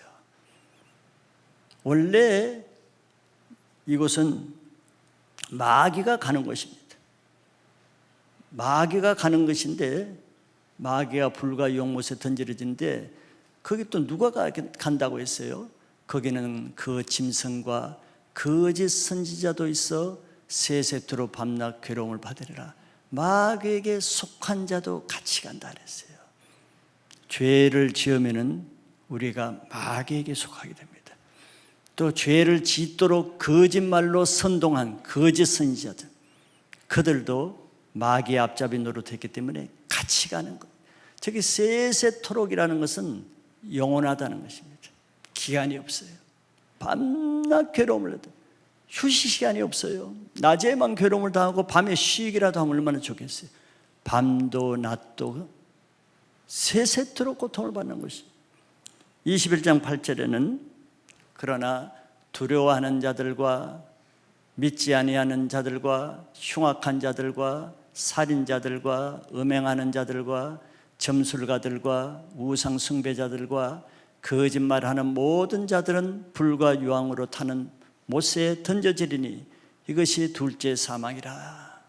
원래 이곳은 마귀가 가는 곳입니다. 마귀가 가는 것인데 마귀가 불과 용못에 던져지는데 거기 또 누가 간다고 했어요? 거기는 그 짐승과 거짓 선지자도 있어 세세토록 밤낮 괴로움을 받으리라. 마귀에게 속한 자도 같이 간다 그랬어요. 죄를 지으면은 우리가 마귀에게 속하게 됩니다. 또 죄를 짓도록 거짓말로 선동한 거짓 선지자들, 그들도 마귀의 앞잡이 노릇했기 때문에 같이 가는 것. 저기 세세토록이라는 것은 영원하다는 것입니다. 기한이 없어요. 밤낮 괴로움을 해도 휴식 시간이 없어요. 낮에만 괴로움을 당하고 밤에 쉬기라도 하면 얼마나 좋겠어요. 밤도 낮도 세세토록 고통을 받는 것이죠. 21장 8절에는 그러나 두려워하는 자들과 믿지 아니하는 자들과 흉악한 자들과 살인자들과 음행하는 자들과 점술가들과 우상 숭배자들과 거짓말하는 모든 자들은 불과 유황으로 타는 못새에 던져지리니 이것이 둘째 사망이라.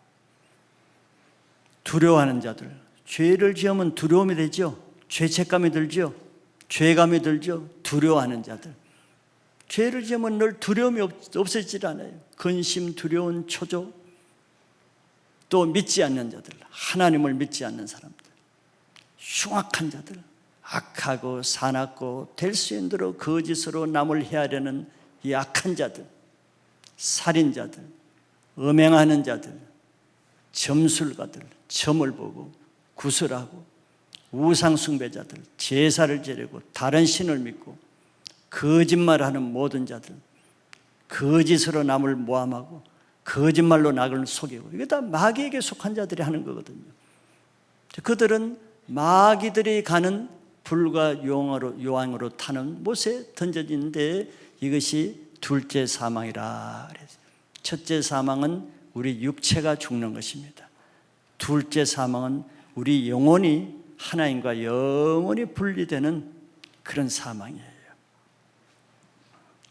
두려워하는 자들, 죄를 지으면 두려움이 되죠. 죄책감이 들죠. 죄감이 들죠. 두려워하는 자들, 죄를 지으면 늘 두려움이 없어지질 않아요. 근심, 두려운 초조. 또 믿지 않는 자들, 하나님을 믿지 않는 사람들, 흉악한 자들, 악하고 사납고 될 수 있는 대로 거짓으로 남을 헤아려는 이 악한 자들, 살인자들, 음행하는 자들, 점술가들, 점을 보고 구슬하고 우상숭배자들, 제사를 지내고 다른 신을 믿고 거짓말하는 모든 자들, 거짓으로 남을 모함하고 거짓말로 낙을 속이고, 이게 다 마귀에게 속한 자들이 하는 거거든요. 그들은 마귀들이 가는 불과 요왕으로 타는 못에 던져지는데 이것이 둘째 사망이라 그랬어요. 첫째 사망은 우리 육체가 죽는 것입니다. 둘째 사망은 우리 영혼이 하나님과 영원히 분리되는 그런 사망이에요.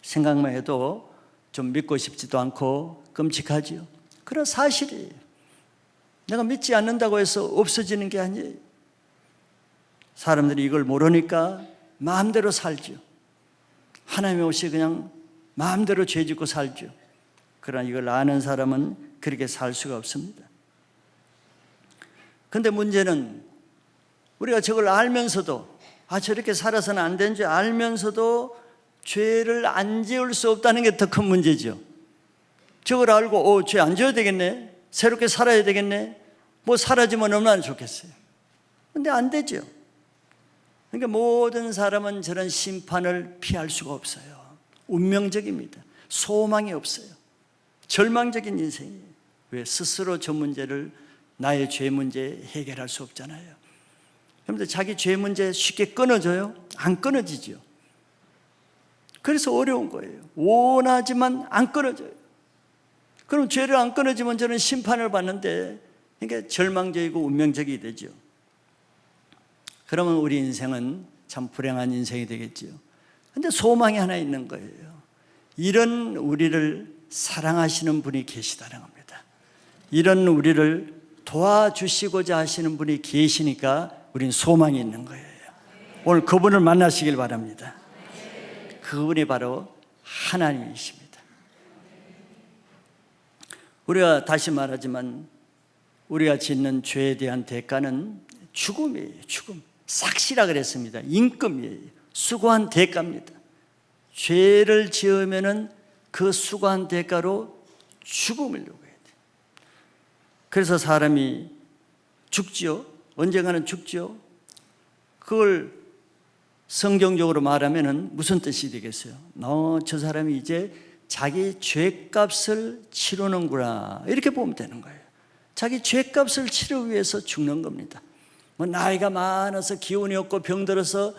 생각만 해도 좀 믿고 싶지도 않고 끔찍하지요. 그런 사실이에요. 내가 믿지 않는다고 해서 없어지는 게 아니에요. 사람들이 이걸 모르니까 마음대로 살죠. 하나님 없이 그냥 마음대로 죄 짓고 살죠. 그러나 이걸 아는 사람은 그렇게 살 수가 없습니다. 그런데 문제는 우리가 저걸 알면서도 저렇게 살아서는 안 되는 줄 알면서도 죄를 안 지을 수 없다는 게 더 큰 문제죠. 저걸 알고 죄 안 지어야 되겠네, 새롭게 살아야 되겠네, 뭐 사라지면 얼마나 좋겠어요. 그런데 안 되죠. 그러니까 모든 사람은 저런 심판을 피할 수가 없어요. 운명적입니다. 소망이 없어요. 절망적인 인생이에요. 왜? 스스로 저 문제를, 나의 죄 문제 해결할 수 없잖아요. 여러분들 자기 죄 문제 쉽게 끊어져요? 안 끊어지죠. 그래서 어려운 거예요. 원하지만 안 끊어져요. 그럼 죄를 안 끊어지면 저는 심판을 받는데, 그러니까 절망적이고 운명적이 되죠. 그러면 우리 인생은 참 불행한 인생이 되겠죠. 그런데 소망이 하나 있는 거예요. 이런 우리를 사랑하시는 분이 계시다는 겁니다. 이런 우리를 도와주시고자 하시는 분이 계시니까 우린 소망이 있는 거예요. 오늘 그분을 만나시길 바랍니다. 그분이 바로 하나님이십니다. 우리가 다시 말하지만 우리가 짓는 죄에 대한 대가는 죽음이에요. 죽음. 삭시라 그랬습니다. 임금이에요. 수고한 대가입니다. 죄를 지으면은 그 수고한 대가로 죽음을 요구해야 돼요. 그래서 사람이 죽죠. 언젠가는 죽죠. 그걸 성경적으로 말하면은 무슨 뜻이 되겠어요? 저 사람이 이제 자기 죄값을 치르는구나, 이렇게 보면 되는 거예요. 자기 죄값을 치르기 위해서 죽는 겁니다. 뭐 나이가 많아서 기운이 없고 병들어서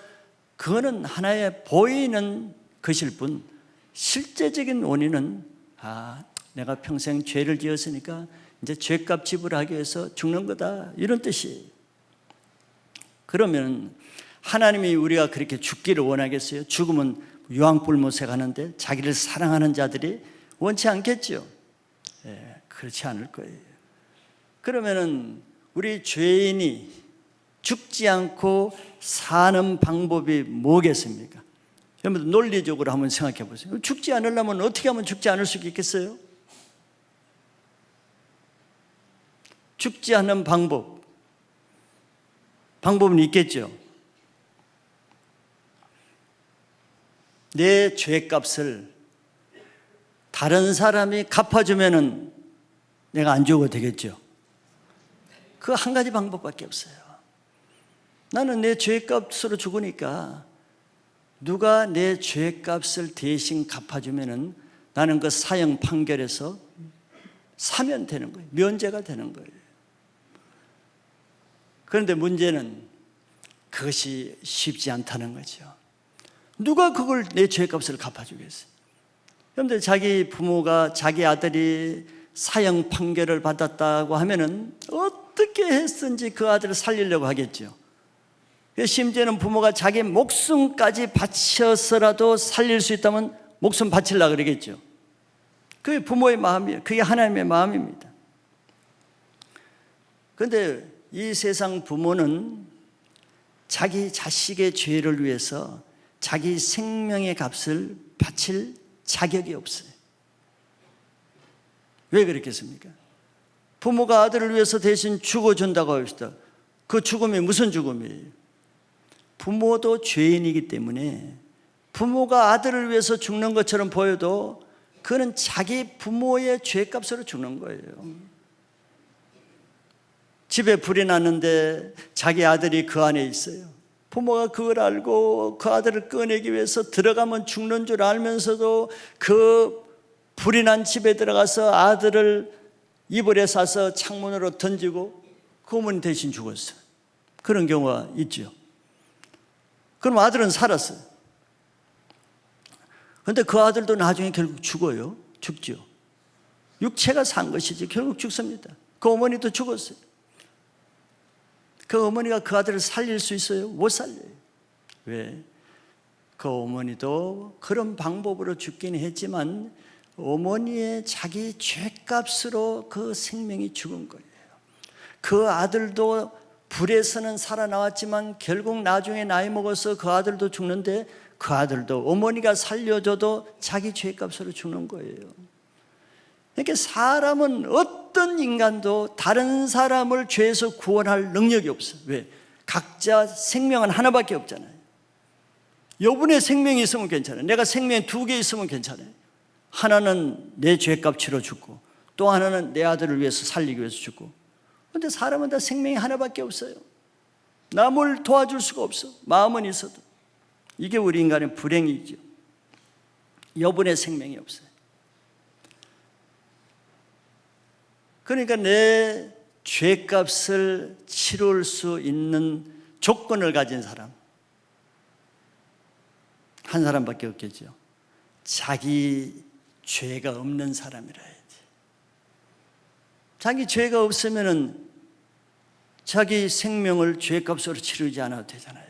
그거는 하나의 보이는 것일 뿐, 실제적인 원인은 내가 평생 죄를 지었으니까 이제 죄값 지불하기 위해서 죽는 거다, 이런 뜻이에요. 그러면 하나님이 우리가 그렇게 죽기를 원하겠어요? 죽으면 유황불못에 가는데 자기를 사랑하는 자들이 원치 않겠죠? 그렇지 않을 거예요. 그러면은 우리 죄인이 죽지 않고 사는 방법이 뭐겠습니까? 여러분 논리적으로 한번 생각해 보세요. 죽지 않으려면 어떻게 하면 죽지 않을 수 있겠어요? 죽지 않는 방법은 있겠죠. 내 죄값을 다른 사람이 갚아주면은 내가 안 죽어도 되겠죠. 그 한 가지 방법밖에 없어요. 나는 내 죄값으로 죽으니까 누가 내 죄값을 대신 갚아주면은 나는 그 사형 판결에서 사면 되는 거예요. 면제가 되는 거예요. 그런데 문제는 그것이 쉽지 않다는 거죠. 누가 그걸 내 죄값을 갚아주겠어요? 그런데 자기 부모가 자기 아들이 사형 판결을 받았다고 하면은 어떻게 했든지 그 아들을 살리려고 하겠죠. 심지어는 부모가 자기 목숨까지 바쳐서라도 살릴 수 있다면 목숨 바치려고 그러겠죠. 그게 부모의 마음이에요. 그게 하나님의 마음입니다. 그런데 이 세상 부모는 자기 자식의 죄를 위해서 자기 생명의 값을 바칠 자격이 없어요. 왜 그렇겠습니까? 부모가 아들을 위해서 대신 죽어준다고 합시다. 그 죽음이 무슨 죽음이에요? 부모도 죄인이기 때문에 부모가 아들을 위해서 죽는 것처럼 보여도 그는 자기 부모의 죄값으로 죽는 거예요. 집에 불이 났는데 자기 아들이 그 안에 있어요. 부모가 그걸 알고 그 아들을 꺼내기 위해서 들어가면 죽는 줄 알면서도 그 불이 난 집에 들어가서 아들을 이불에 싸서 창문으로 던지고 그 어머니 대신 죽었어요. 그런 경우가 있죠. 그럼 아들은 살았어요. 그런데 그 아들도 나중에 결국 죽죠. 육체가 산 것이지 결국 죽습니다. 그 어머니도 죽었어요. 그 어머니가 그 아들을 살릴 수 있어요? 못 살려요. 왜? 그 어머니도 그런 방법으로 죽긴 했지만 어머니의 자기 죄값으로 그 생명이 죽은 거예요. 그 아들도 불에서는 살아나왔지만 결국 나중에 나이 먹어서 그 아들도 죽는데 그 아들도 어머니가 살려줘도 자기 죄값으로 죽는 거예요. 그러니까 사람은 어떤 인간도 다른 사람을 죄에서 구원할 능력이 없어요. 왜? 각자 생명은 하나밖에 없잖아요. 여분의 생명이 있으면 괜찮아요. 내가 생명이 2개 있으면 괜찮아요. 하나는 내 죄값 치러 죽고 또 하나는 내 아들을 위해서 살리기 위해서 죽고. 그런데 사람은 다 생명이 하나밖에 없어요. 남을 도와줄 수가 없어. 마음은 있어도. 이게 우리 인간의 불행이죠. 여분의 생명이 없어요. 그러니까 내 죄값을 치룰 수 있는 조건을 가진 사람 한 사람밖에 없겠죠. 자기 죄가 없는 사람이라 해야지. 자기 죄가 없으면은 자기 생명을 죄값으로 치르지 않아도 되잖아요.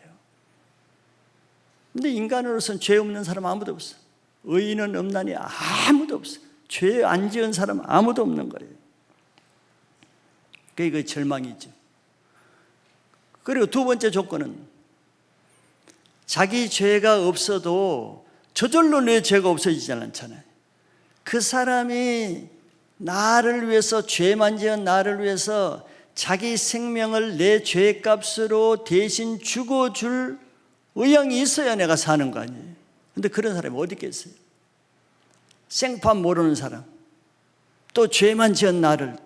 근데 인간으로서는 죄 없는 사람 아무도 없어. 의인은 없나니 아무도 없어. 죄 안 지은 사람 아무도 없는 거예요. 그게 절망이죠. 그리고 두 번째 조건은 자기 죄가 없어도 저절로 내 죄가 없어지지 않잖아요. 그 사람이 나를 위해서, 죄만 지은 나를 위해서 자기 생명을 내 죄값으로 대신 죽어줄 의향이 있어야 내가 사는 거 아니에요. 근데 그런 사람이 어디 있겠어요? 생판 모르는 사람, 또 죄만 지은 나를,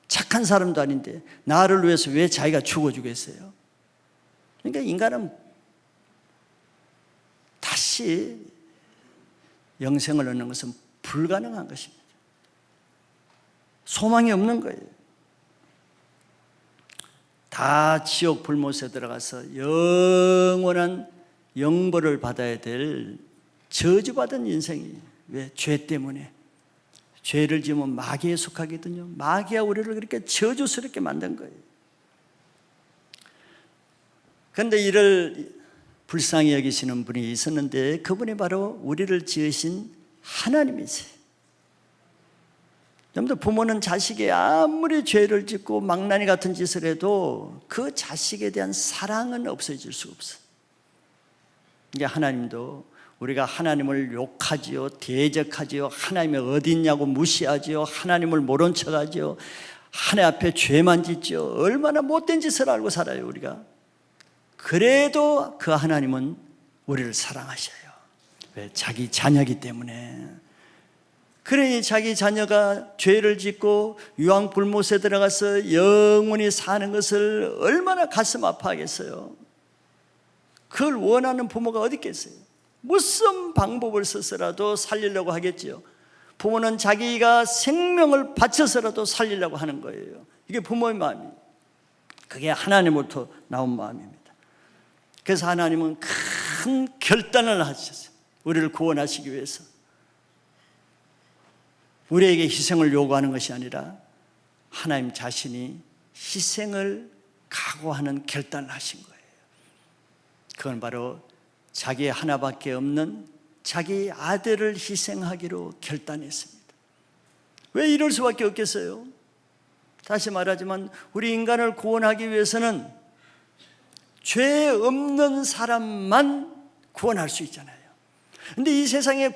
착한 사람도 아닌데 나를 위해서 왜 자기가 죽어주겠어요? 그러니까 인간은 다시 영생을 얻는 것은 불가능한 것입니다. 소망이 없는 거예요. 다 지옥 불못에 들어가서 영원한 영벌을 받아야 될 저주받은 인생이에요. 왜? 죄 때문에. 죄를 지으면 마귀에 속하거든요. 마귀가 우리를 그렇게 저주스럽게 만든 거예요. 그런데 이를 불쌍히 여기시는 분이 있었는데 그분이 바로 우리를 지으신 하나님이세요. 여러분들, 부모는 자식이 아무리 죄를 짓고 망나니 같은 짓을 해도 그 자식에 대한 사랑은 없어질 수가 없어요. 이게 하나님도 우리가 하나님을 욕하지요, 대적하지요, 하나님이 어디 있냐고 무시하지요, 하나님을 모른 척하지요, 하나님 앞에 죄만 짓지요. 얼마나 못된 짓을 알고 살아요 우리가. 그래도 그 하나님은 우리를 사랑하셔요. 왜? 자기 자녀이기 때문에. 그러니 자기 자녀가 죄를 짓고 유황불못에 들어가서 영원히 사는 것을 얼마나 가슴 아파하겠어요. 그걸 원하는 부모가 어디 있겠어요. 무슨 방법을 써서라도 살리려고 하겠지요. 부모는 자기가 생명을 바쳐서라도 살리려고 하는 거예요. 이게 부모의 마음이에요. 그게 하나님으로부터 나온 마음입니다. 그래서 하나님은 큰 결단을 하셨어요. 우리를 구원하시기 위해서. 우리에게 희생을 요구하는 것이 아니라 하나님 자신이 희생을 각오하는 결단을 하신 거예요. 그건 바로 자기 하나밖에 없는 자기 아들을 희생하기로 결단했습니다. 왜 이럴 수밖에 없겠어요? 다시 말하지만 우리 인간을 구원하기 위해서는 죄 없는 사람만 구원할 수 있잖아요. 근데 이 세상에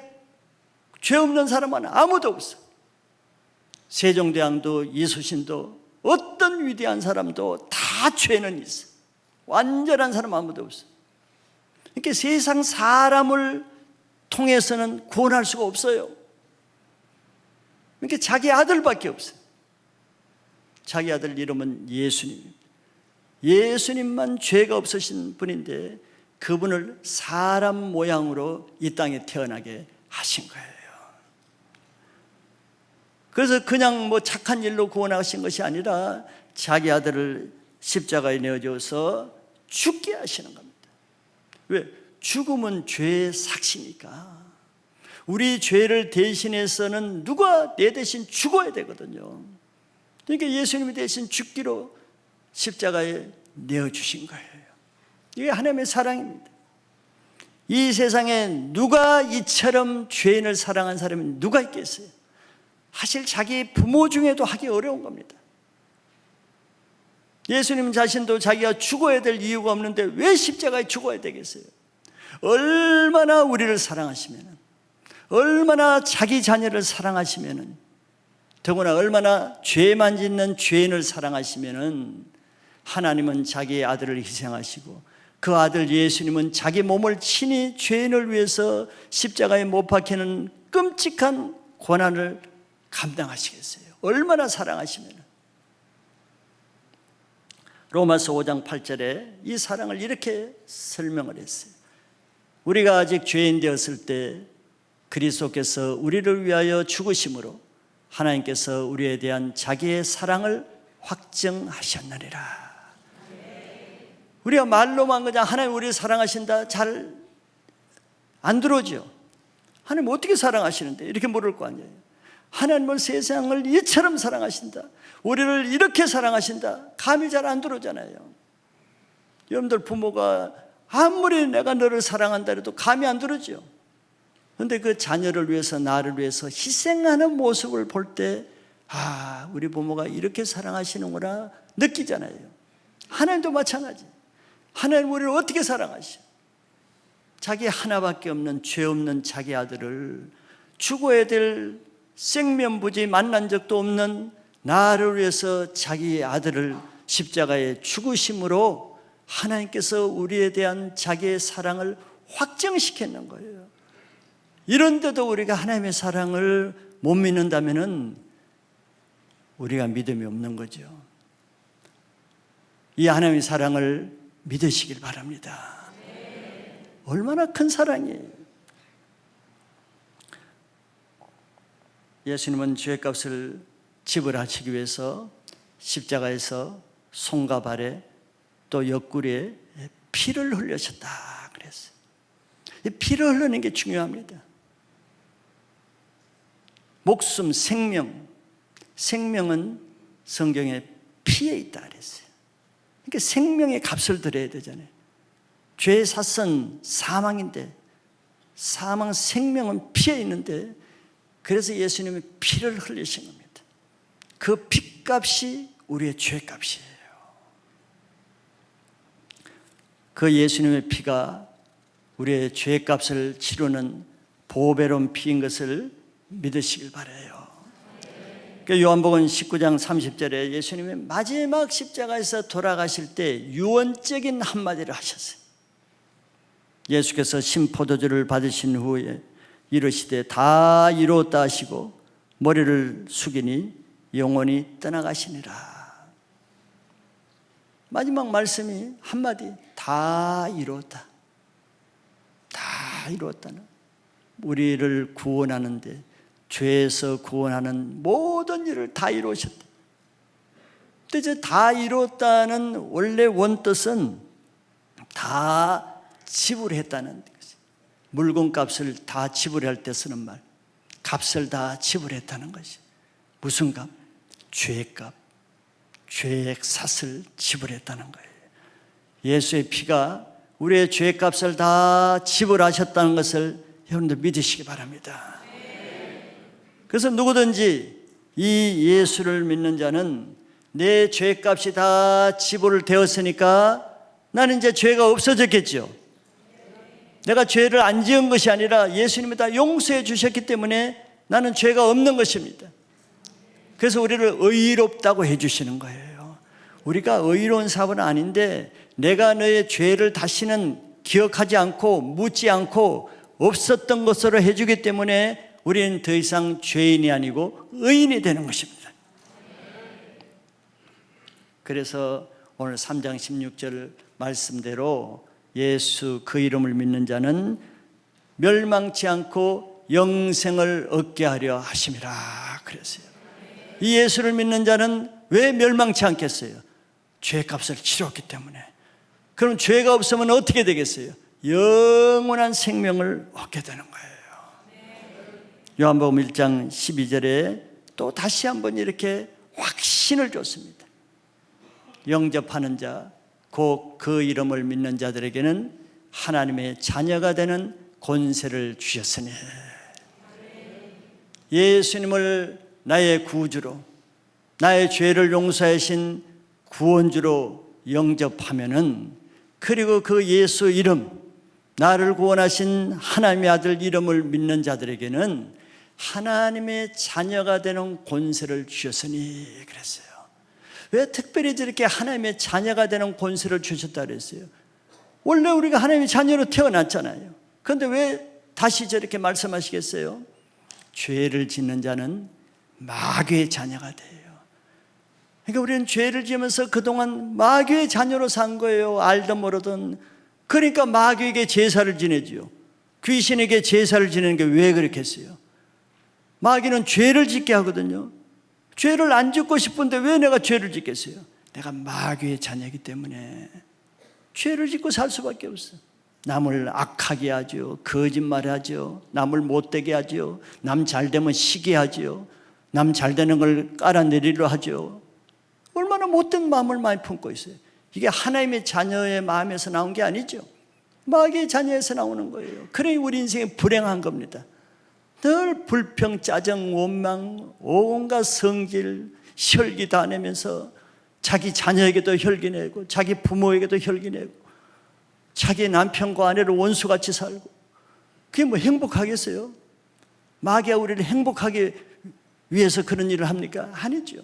죄 없는 사람은 아무도 없어. 세종대왕도 이순신도 어떤 위대한 사람도 다 죄는 있어. 완전한 사람 아무도 없어. 그러니까 세상 사람을 통해서는 구원할 수가 없어요. 그러니까 자기 아들밖에 없어요. 자기 아들 이름은 예수님입니다. 예수님만 죄가 없으신 분인데 그분을 사람 모양으로 이 땅에 태어나게 하신 거예요. 그래서 그냥 뭐 착한 일로 구원하신 것이 아니라 자기 아들을 십자가에 내어줘서 죽게 하시는 겁니다. 왜? 죽음은 죄의 삭시니까. 우리 죄를 대신해서는 누가 내 대신 죽어야 되거든요. 그러니까 예수님이 대신 죽기로 십자가에 내어주신 거예요. 이게 하나님의 사랑입니다. 이 세상에 누가 이처럼 죄인을 사랑한 사람이 누가 있겠어요? 사실 자기 부모 중에도 하기 어려운 겁니다. 예수님 자신도 자기가 죽어야 될 이유가 없는데 왜 십자가에 죽어야 되겠어요? 얼마나 우리를 사랑하시면, 얼마나 자기 자녀를 사랑하시면, 더구나 얼마나 죄만 짓는 죄인을 사랑하시면 하나님은 자기의 아들을 희생하시고 그 아들 예수님은 자기 몸을 친히 죄인을 위해서 십자가에 못 박히는 끔찍한 고난을 감당하시겠어요? 얼마나 사랑하시면. 로마서 5장 8절에 이 사랑을 이렇게 설명을 했어요. 우리가 아직 죄인 되었을 때 그리스도께서 우리를 위하여 죽으심으로 하나님께서 우리에 대한 자기의 사랑을 확증하셨느니라. 우리가 말로만 그냥 하나님 우리를 사랑하신다 잘 안 들어오죠. 하나님 어떻게 사랑하시는데 이렇게 모를 거 아니에요. 하나님은 세상을 이처럼 사랑하신다, 우리를 이렇게 사랑하신다, 감이 잘 안 들어오잖아요. 여러분들 부모가 아무리 내가 너를 사랑한다 해도 감이 안 들어오죠. 그런데 그 자녀를 위해서, 나를 위해서 희생하는 모습을 볼 때 아, 우리 부모가 이렇게 사랑하시는구나 느끼잖아요. 하나님도 마찬가지. 하나님 우리를 어떻게 사랑하셔? 자기 하나밖에 없는 죄 없는 자기 아들을, 죽어야 될 생면부지 만난 적도 없는 나를 위해서 자기 아들을 십자가에 죽으심으로 하나님께서 우리에 대한 자기의 사랑을 확정시켰는 거예요. 이런데도 우리가 하나님의 사랑을 못 믿는다면 우리가 믿음이 없는 거죠. 이 하나님의 사랑을 믿으시길 바랍니다. 얼마나 큰 사랑이에요. 예수님은 죄값을 지불하시기 위해서 십자가에서 손과 발에 또 옆구리에 피를 흘리셨다 그랬어요. 이 피를 흘리는 게 중요합니다. 목숨, 생명은 성경에 피에 있다 그랬어요. 그러니까 생명의 값을 드려야 되잖아요. 죄의 삿은 사망인데, 사망 생명은 피에 있는데, 그래서 예수님이 피를 흘리신 겁니다. 그 피값이 우리의 죄값이에요. 그 예수님의 피가 우리의 죄값을 치르는 보배로운 피인 것을 믿으시길 바라요. 요한복음 19장 30절에 예수님이 마지막 십자가에서 돌아가실 때 유언적인 한마디를 하셨어요. 예수께서 신포도주를 받으신 후에 이르시되 다 이루었다 하시고 머리를 숙이니 영원히 떠나가시니라. 마지막 말씀이 한마디, 다 이루었다. 다 이루었다는, 우리를 구원하는데, 죄에서 구원하는 모든 일을 다 이루셨다. 근데 이제 다 이루었다는 원래 원뜻은 다 지불했다는 것이, 물건값을 다 지불할 때 쓰는 말, 값을 다 지불했다는 것이. 무슨 값? 죄값, 죄의 삿을 지불했다는 거예요. 예수의 피가 우리의 죄값을 다 지불하셨다는 것을 여러분들 믿으시기 바랍니다. 그래서 누구든지 이 예수를 믿는 자는 내 죄값이 다 지불되었으니까 나는 이제 죄가 없어졌겠죠. 내가 죄를 안 지은 것이 아니라 예수님이 다 용서해 주셨기 때문에 나는 죄가 없는 것입니다. 그래서 우리를 의롭다고 해주시는 거예요. 우리가 의로운 사람은 아닌데, 내가 너의 죄를 다시는 기억하지 않고 묻지 않고 없었던 것으로 해주기 때문에 우리는 더 이상 죄인이 아니고 의인이 되는 것입니다. 그래서 오늘 3장 16절 말씀대로 예수 그 이름을 믿는 자는 멸망치 않고 영생을 얻게 하려 하심이라 그랬어요. 이 예수를 믿는 자는 왜 멸망치 않겠어요? 죄값을 치렀기 때문에. 그럼 죄가 없으면 어떻게 되겠어요? 영원한 생명을 얻게 되는 거예요. 요한복음 1장 12절에 또 다시 한번 이렇게 확신을 줬습니다. 영접하는 자, 곧 그 이름을 믿는 자들에게는 하나님의 자녀가 되는 권세를 주셨으니. 예수님을 나의 구주로, 나의 죄를 용서하신 구원주로 영접하면은, 그리고 그 예수 이름, 나를 구원하신 하나님의 아들 이름을 믿는 자들에게는 하나님의 자녀가 되는 권세를 주셨으니 그랬어요. 왜 특별히 저렇게 하나님의 자녀가 되는 권세를 주셨다 그랬어요? 원래 우리가 하나님의 자녀로 태어났잖아요. 그런데 왜 다시 저렇게 말씀하시겠어요? 죄를 짓는 자는 마귀의 자녀가 돼요. 그러니까 우리는 죄를 지으면서 그동안 마귀의 자녀로 산 거예요. 알든 모르든. 그러니까 마귀에게 제사를 지내지요. 귀신에게 제사를 지내는 게 왜 그렇겠어요? 마귀는 죄를 짓게 하거든요. 죄를 안 짓고 싶은데 왜 내가 죄를 짓겠어요? 내가 마귀의 자녀이기 때문에 죄를 짓고 살 수밖에 없어요. 남을 악하게 하죠. 거짓말하죠. 남을 못되게 하죠. 남 잘되면 시기하죠. 남 잘되는 걸 깔아내리려 하죠. 얼마나 못된 마음을 많이 품고 있어요. 이게 하나님의 자녀의 마음에서 나온 게 아니죠. 마귀의 자녀에서 나오는 거예요. 그러니 우리 인생이 불행한 겁니다. 늘 불평, 짜증, 원망, 온갖 성질, 혈기 다 내면서 자기 자녀에게도 혈기 내고, 자기 부모에게도 혈기 내고, 자기 남편과 아내를 원수같이 살고, 그게 뭐 행복하겠어요? 마귀가 우리를 행복하게 위해서 그런 일을 합니까? 아니죠.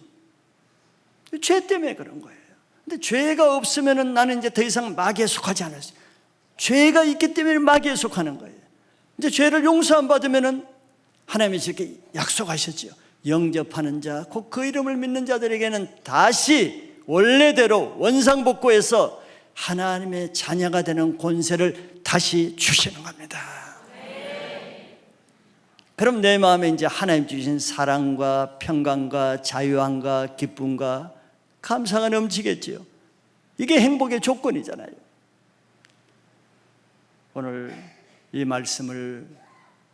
죄 때문에 그런 거예요. 근데 죄가 없으면 나는 이제 더 이상 마귀에 속하지 않았어요. 죄가 있기 때문에 마귀에 속하는 거예요. 이제 죄를 용서 안 받으면 하나님이 이렇게 약속하셨죠. 영접하는 자, 곧 그 이름을 믿는 자들에게는 다시 원래대로 원상복구해서 하나님의 자녀가 되는 권세를 다시 주시는 겁니다. 그럼 내 마음에 이제 하나님 주신 사랑과 평강과 자유함과 기쁨과 감사가 넘치겠지요. 이게 행복의 조건이잖아요. 오늘 이 말씀을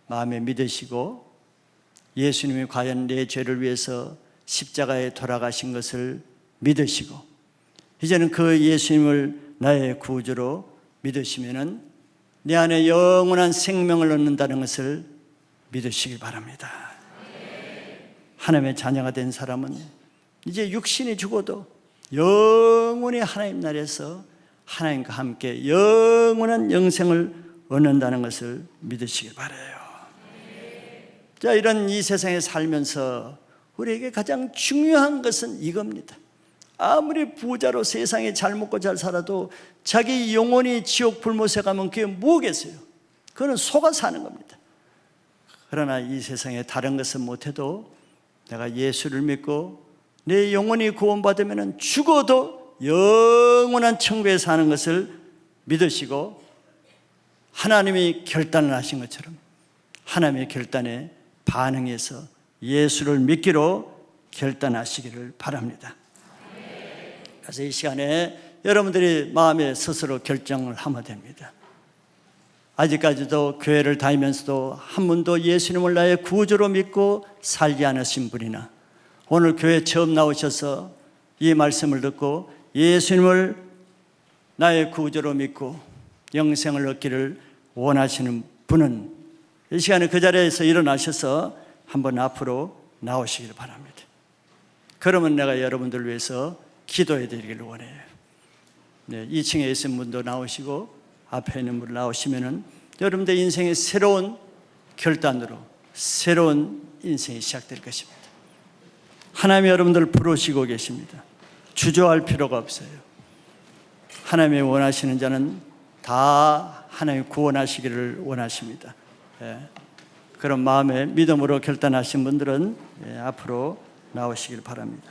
마음에 믿으시고 예수님이 과연 내 죄를 위해서 십자가에 돌아가신 것을 믿으시고 이제는 그 예수님을 나의 구주로 믿으시면은 내 안에 영원한 생명을 얻는다는 것을 믿으시기 바랍니다. 하나님의 자녀가 된 사람은 이제 육신이 죽어도 영원히 하나님 나라에서 하나님과 함께 영원한 영생을 얻는다는 것을 믿으시기 바라요. 자, 이런 이 세상에 살면서 우리에게 가장 중요한 것은 이겁니다. 아무리 부자로 세상에 잘 먹고 잘 살아도 자기 영혼이 지옥 불못에 가면 그게 뭐겠어요? 그거는 속아 사는 겁니다. 그러나 이 세상에 다른 것은 못해도 내가 예수를 믿고 내 영혼이 구원받으면 죽어도 영원한 천국에 사는 것을 믿으시고 하나님이 결단을 하신 것처럼 하나님의 결단에 반응해서 예수를 믿기로 결단하시기를 바랍니다. 그래서 이 시간에 여러분들이 마음에 스스로 결정을 하면 됩니다. 아직까지도 교회를 다니면서도 한 번도 예수님을 나의 구주로 믿고 살지 않으신 분이나 오늘 교회 처음 나오셔서 이 말씀을 듣고 예수님을 나의 구주로 믿고 영생을 얻기를 원하시는 분은 이 시간에 그 자리에서 일어나셔서 한번 앞으로 나오시기를 바랍니다. 그러면 내가 여러분들을 위해서 기도해 드리기를 원해요. 네, 2층에 있는 분도 나오시고 앞에 있는 분 나오시면은 여러분들 인생의 새로운 결단으로 새로운 인생이 시작될 것입니다. 하나님이 여러분들을 부르시고 계십니다. 주저할 필요가 없어요. 하나님이 원하시는 자는 다 하나님 구원하시기를 원하십니다. 예, 그런 마음에 믿음으로 결단하신 분들은 앞으로 나오시길 바랍니다.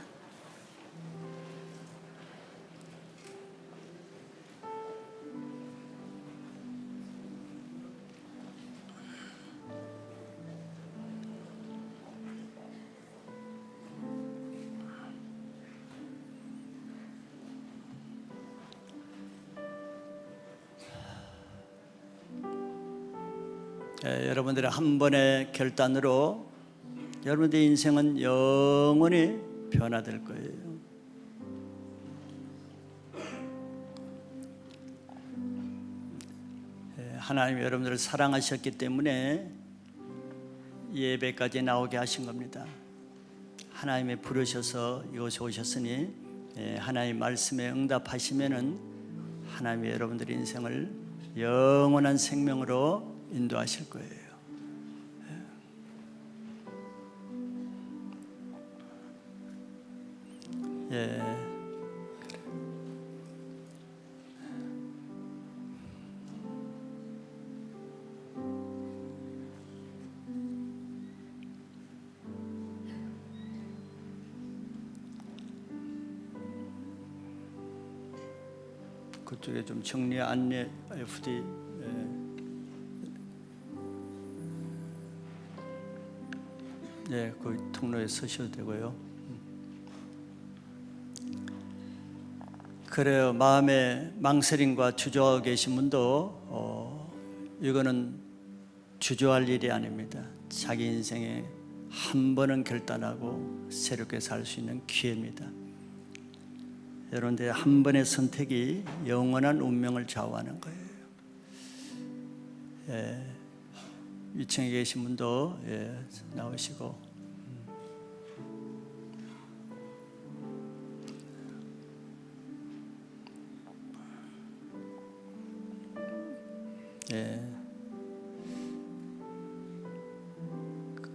여러분들의 한 번의 결단으로 여러분들의 인생은 영원히 변화될 거예요. 하나님이 여러분들을 사랑하셨기 때문에 예배까지 나오게 하신 겁니다. 하나님이 부르셔서 이곳에 오셨으니 하나님 말씀에 응답하시면은 하나님이 여러분들의 인생을 영원한 생명으로 인도하실 거예요. 예. 그쪽에 좀 정리 안내 FD 네, 그 통로에 서셔도 되고요. 그래요. 마음에 망설임과 주저하고 계신 분도 이거는 주저할 일이 아닙니다. 자기 인생에 한 번은 결단하고 새롭게 살 수 있는 기회입니다. 여러분들의 한 번의 선택이 영원한 운명을 좌우하는 거예요. 예. 위층에 계신 분도 나오시고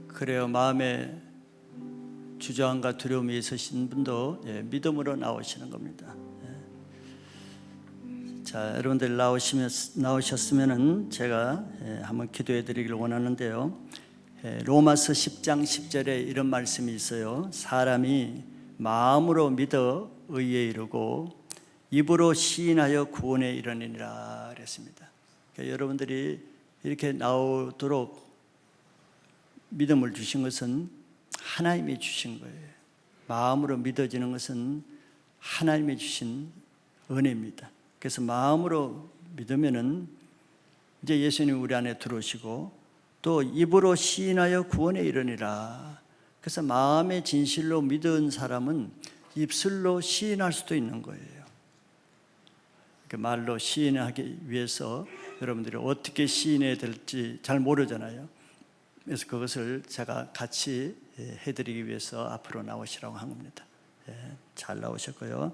그래요. 마음에 주저함과 두려움이 있으신 분도 믿음으로 나오시는 겁니다. 자, 여러분들 나오셨으면은 제가 한번 기도해 드리길 원하는데요. 로마서 10장 10절에 이런 말씀이 있어요. 사람이 마음으로 믿어 의에 이르고 입으로 시인하여 구원에 이르느니라 그랬습니다. 그러니까 여러분들이 이렇게 나오도록 믿음을 주신 것은 하나님이 주신 거예요. 마음으로 믿어지는 것은 하나님이 주신 은혜입니다. 그래서 마음으로 믿으면은 이제 예수님 우리 안에 들어오시고 또 입으로 시인하여 구원에 이르니라. 그래서 마음의 진실로 믿은 사람은 입술로 시인할 수도 있는 거예요. 그 말로 시인하기 위해서 여러분들이 어떻게 시인해야 될지 잘 모르잖아요. 그래서 그것을 제가 같이 해드리기 위해서 앞으로 나오시라고 한 겁니다. 잘 나오셨고요.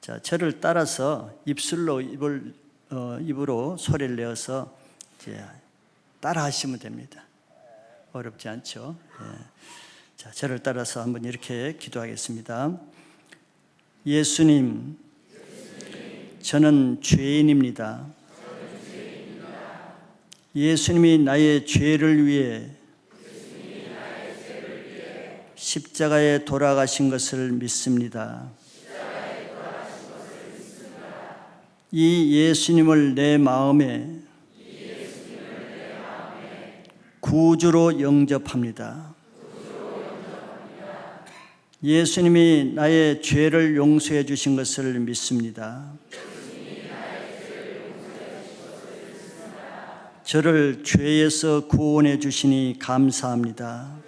자, 저를 따라서 입술로 입으로 소리를 내어서 이제 따라 하시면 됩니다. 어렵지 않죠? 자, 저를 따라서 한번 이렇게 기도하겠습니다. 예수님, 저는 죄인입니다. 예수님이 나의 죄를 위해 십자가에 돌아가신 것을 믿습니다. 이 예수님을 내 마음에 구주로 영접합니다. 예수님이 나의 죄를 용서해 주신 것을 믿습니다. 저를 죄에서 구원해 주시니 감사합니다.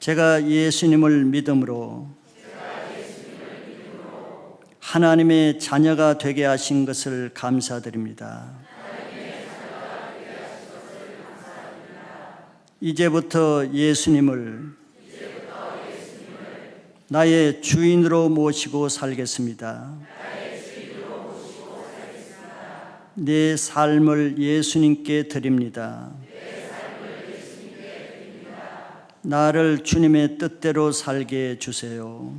제가 예수님을 믿음으로 하나님의 자녀가 되게 하신 것을 감사드립니다. 이제부터 예수님을 나의 주인으로 모시고 살겠습니다. 내 삶을 예수님께 드립니다. 나를 주님의 뜻대로 살게 해주세요.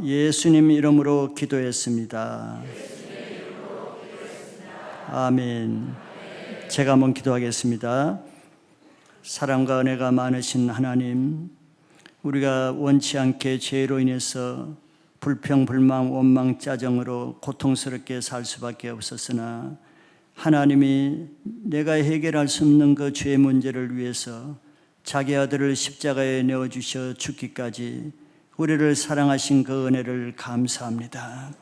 예수님 이름으로 기도했습니다. 아멘. 제가 한번 기도하겠습니다. 사랑과 은혜가 많으신 하나님, 우리가 원치 않게 죄로 인해서 불평, 불만, 원망, 짜증으로 고통스럽게 살 수밖에 없었으나 하나님이 내가 해결할 수 없는 그 죄 문제를 위해서 자기 아들을 십자가에 내어주셔 죽기까지 우리를 사랑하신 그 은혜를 감사합니다.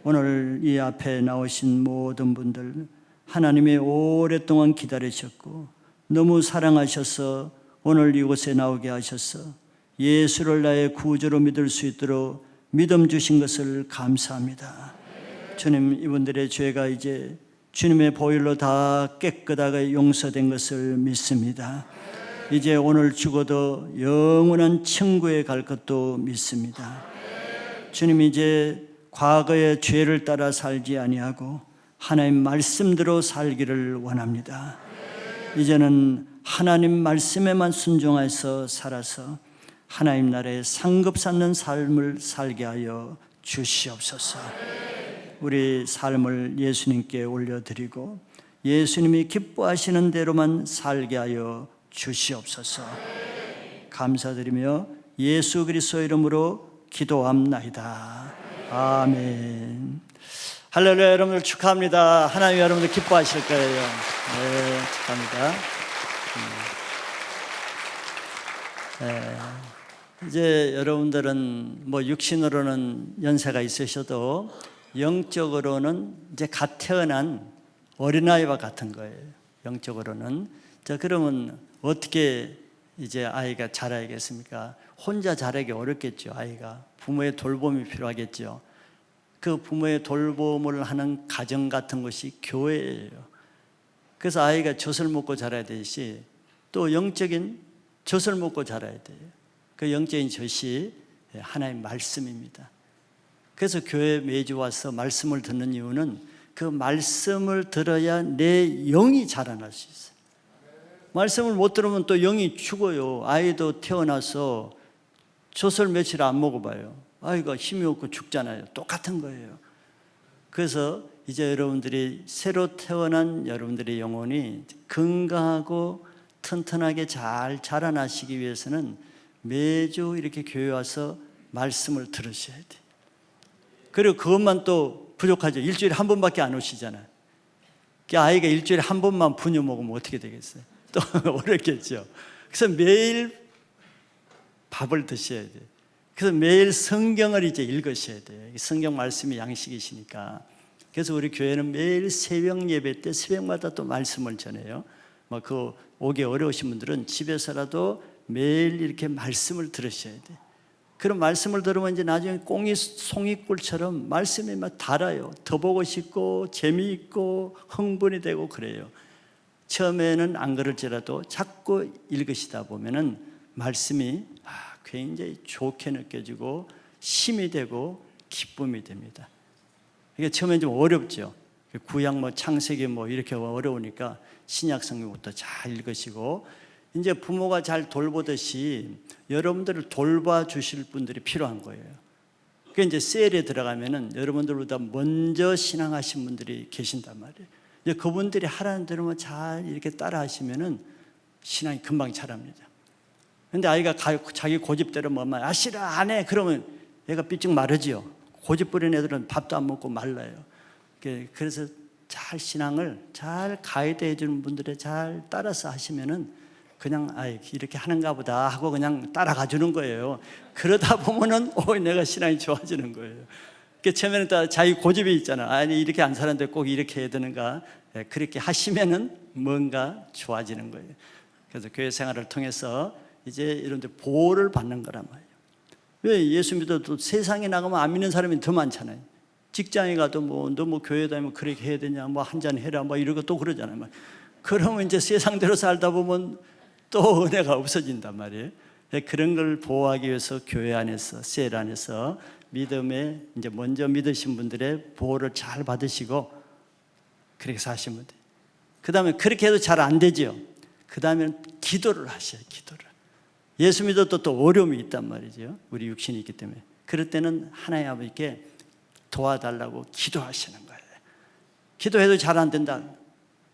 오늘 이 앞에 나오신 모든 분들 하나님이 오랫동안 기다리셨고 너무 사랑하셔서 오늘 이곳에 나오게 하셔서 예수를 나의 구주로 믿을 수 있도록 믿음 주신 것을 감사합니다. 주님, 이분들의 죄가 이제 주님의 보혈로 다 깨끗하게 용서된 것을 믿습니다. 이제 오늘 죽어도 영원한 천국에 갈 것도 믿습니다. 주님, 이제 과거의 죄를 따라 살지 아니하고 하나님 말씀대로 살기를 원합니다. 이제는 하나님 말씀에만 순종해서 살아서 하나님 나라의 상급 쌓는 삶을 살게 하여 주시옵소서. 우리 삶을 예수님께 올려드리고 예수님이 기뻐하시는 대로만 살게 하여 주시옵소서. 감사드리며 예수 그리스도 이름으로 기도합나이다. 아멘. 할렐루야. 여러분들 축하합니다. 하나님 여러분들 기뻐하실 거예요. 네, 축하합니다. 이제 여러분들은 뭐 육신으로는 연세가 있으셔도 영적으로는 이제 갓 태어난 어린아이와 같은 거예요. 영적으로는. 자, 그러면 어떻게 이제 아이가 자라야겠습니까? 혼자 자라기 어렵겠죠. 아이가 부모의 돌봄이 필요하겠죠. 그 부모의 돌봄을 하는 가정 같은 것이 교회예요. 그래서 아이가 젖을 먹고 자라야 되듯이 또 영적인 젖을 먹고 자라야 돼요. 그 영적인 젖이 하나님 말씀입니다. 그래서 교회에 매주 와서 말씀을 듣는 이유는 그 말씀을 들어야 내 영이 자라날 수 있어요. 말씀을 못 들으면 또 영이 죽어요. 아이도 태어나서 젖을 며칠 안 먹어봐요. 아이가 힘이 없고 죽잖아요. 똑같은 거예요. 그래서 이제 여러분들이 새로 태어난 여러분들의 영혼이 건강하고 튼튼하게 잘 자라나시기 위해서는 매주 이렇게 교회 와서 말씀을 들으셔야 돼요. 그리고 그것만 또 부족하죠. 일주일에 한 번밖에 안 오시잖아요. 아이가 일주일에 한 번만 분유 먹으면 어떻게 되겠어요? 또 어렵겠죠. 그래서 매일 밥을 드셔야 돼요. 그래서 매일 성경을 이제 읽으셔야 돼요. 성경 말씀이 양식이시니까. 그래서 우리 교회는 매일 새벽 예배 때 새벽마다 또 말씀을 전해요. 그 오기 어려우신 분들은 집에서라도 매일 이렇게 말씀을 들으셔야 돼요. 그런 말씀을 들으면 이제 나중에 꽁이 송이꿀처럼 말씀이 막 달아요. 더 보고 싶고 재미있고 흥분이 되고 그래요. 처음에는 안 그럴지라도 자꾸 읽으시다 보면은 말씀이 굉장히 좋게 느껴지고 힘이 되고 기쁨이 됩니다. 이게 처음엔 좀 어렵죠. 구약 창세기 이렇게 어려우니까 신약 성경부터 잘 읽으시고, 이제 부모가 잘 돌보듯이 여러분들을 돌봐주실 분들이 필요한 거예요. 그 이제 셀에 들어가면은 여러분들보다 먼저 신앙하신 분들이 계신단 말이에요. 이제 그분들이 하라는 대로만 잘 이렇게 따라하시면은 신앙이 금방 자랍니다. 근데 아이가 자기 고집대로 싫어 안 해 그러면 애가 삐쭉 마르지요. 고집 부리는 애들은 밥도 안 먹고 말라요. 그래서 잘 신앙을 잘 가이드해 주는 분들에 잘 따라서 하시면은 그냥 이렇게 하는가 보다 하고 그냥 따라가 주는 거예요. 그러다 보면은 내가 신앙이 좋아지는 거예요. 처음에는 또 자기 고집이 있잖아. 아니 이렇게 안 사는데 꼭 이렇게 해야 되는가. 그렇게 하시면은 뭔가 좋아지는 거예요. 그래서 교회 생활을 통해서 이제 여러분들 보호를 받는 거란 말이에요. 왜 예수 믿어도 세상에 나가면 안 믿는 사람이 더 많잖아요. 직장에 가도 너 교회 다니면 그렇게 해야 되냐, 한잔 해라, 이러고 또 그러잖아요. 그러면 이제 세상대로 살다 보면 또 은혜가 없어진단 말이에요. 그런 걸 보호하기 위해서 교회 안에서, 셀 안에서 믿음에 이제 먼저 믿으신 분들의 보호를 잘 받으시고 그렇게 사시면 돼요. 그 다음에 그렇게 해도 잘 안 되죠. 그 다음에는 기도를 하셔요. 기도를. 예수 믿어도 또 어려움이 있단 말이죠. 우리 육신이 있기 때문에. 그럴 때는 하나님 아버지께 도와달라고 기도하시는 거예요. 기도해도 잘 안 된다.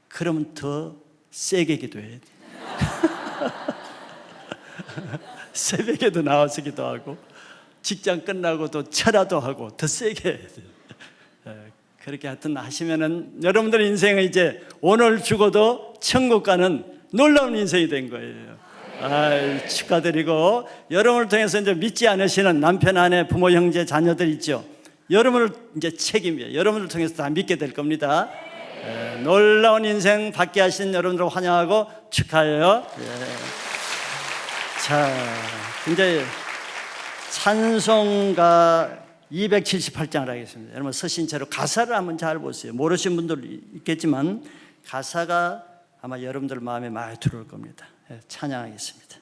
그러면 더 세게 기도해야 돼. 새벽에도 나와서 기도하고 직장 끝나고도 철야도 하고 더 세게 해야 돼요. 그렇게 하여튼 하시면은 여러분들 인생은 이제 오늘 죽어도 천국 가는 놀라운 인생이 된 거예요. 축하드리고, 여러분을 통해서 이제 믿지 않으시는 남편, 아내, 부모, 형제, 자녀들 있죠. 여러분을 이제 책임이에요. 여러분을 통해서 다 믿게 될 겁니다. 놀라운 인생 받게 하신 여러분들을 환영하고 축하해요. 자, 이제 찬송가 278장을 하겠습니다. 여러분 서신 채로 가사를 한번 잘 보세요. 모르신 분들 있겠지만 가사가 아마 여러분들 마음에 많이 들어올 겁니다. 찬양하겠습니다.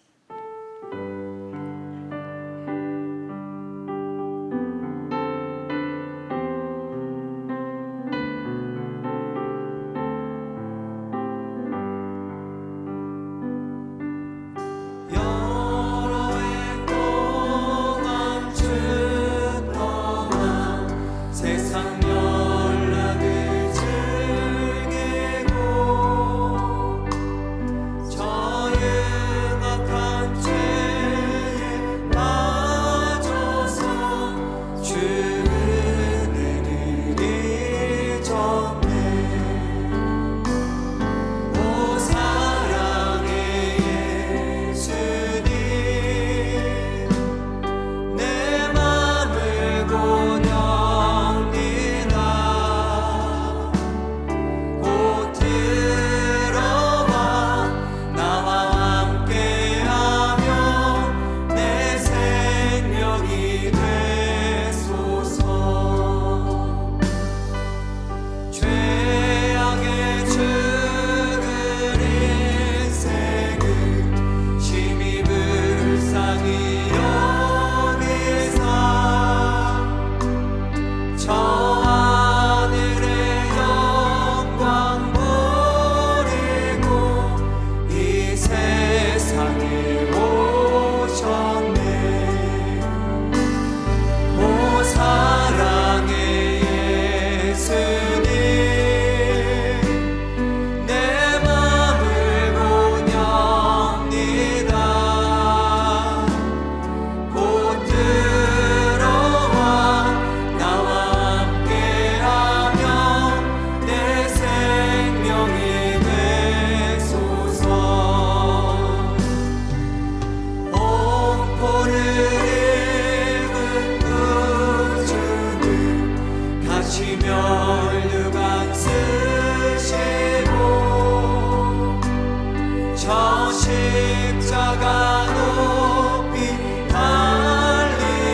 십자가 높이 달리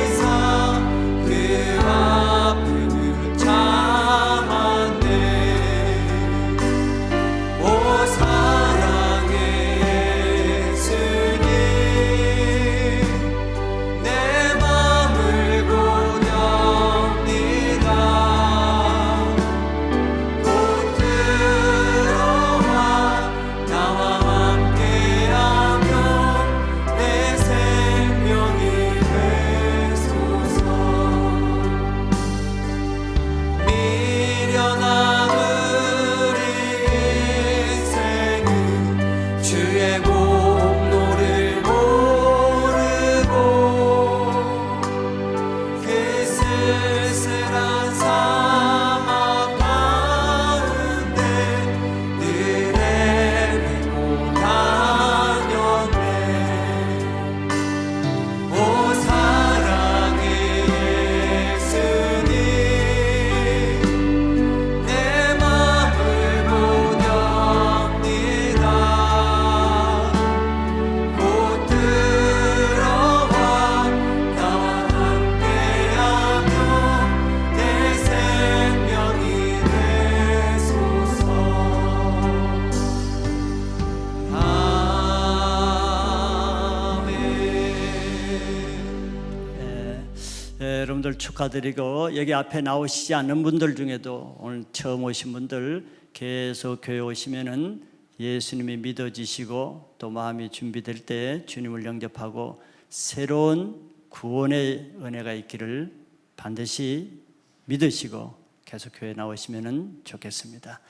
여러분들 축하드리고, 여기 앞에 나오시지 않는 분들 중에도 오늘 처음 오신 분들 계속 교회 오시면은 예수님이 믿어지시고 또 마음이 준비될 때 주님을 영접하고 새로운 구원의 은혜가 있기를 반드시 믿으시고 계속 교회 나오시면 좋겠습니다.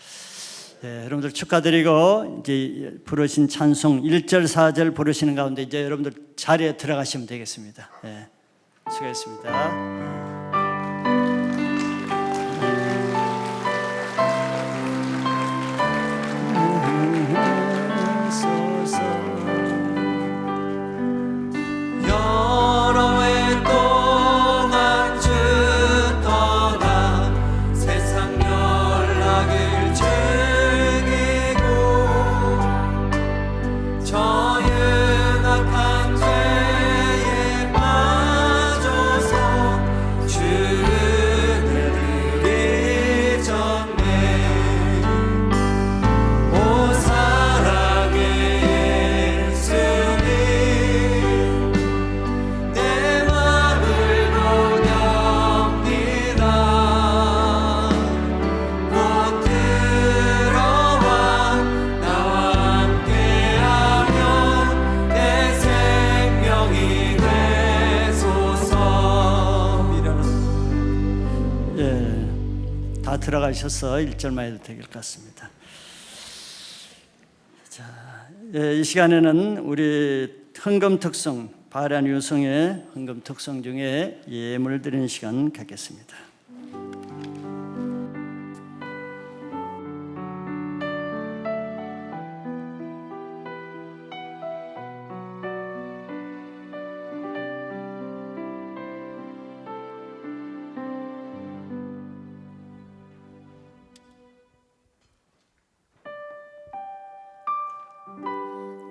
여러분들 축하드리고, 이제 부르신 찬송 1절 4절 부르시는 가운데 이제 여러분들 자리에 들어가시면 되겠습니다. 수고했습니다. 여러 해 동안 주 떠나 세상 연락을 즐기고 저 연약한 죄에 빠져서 주를 잊었네. 오 사랑의 예수님, 내 맘을 녹여옵니다. 곧 들어와 나와 함께하며 내 생명이 되소서. 다 들어가셔서 1절만 해도 될 것 같습니다. 자, 이 시간에는 우리 헌금 특성, 바란 유성의 헌금 특성 중에 예물 드리는 시간 갖겠습니다.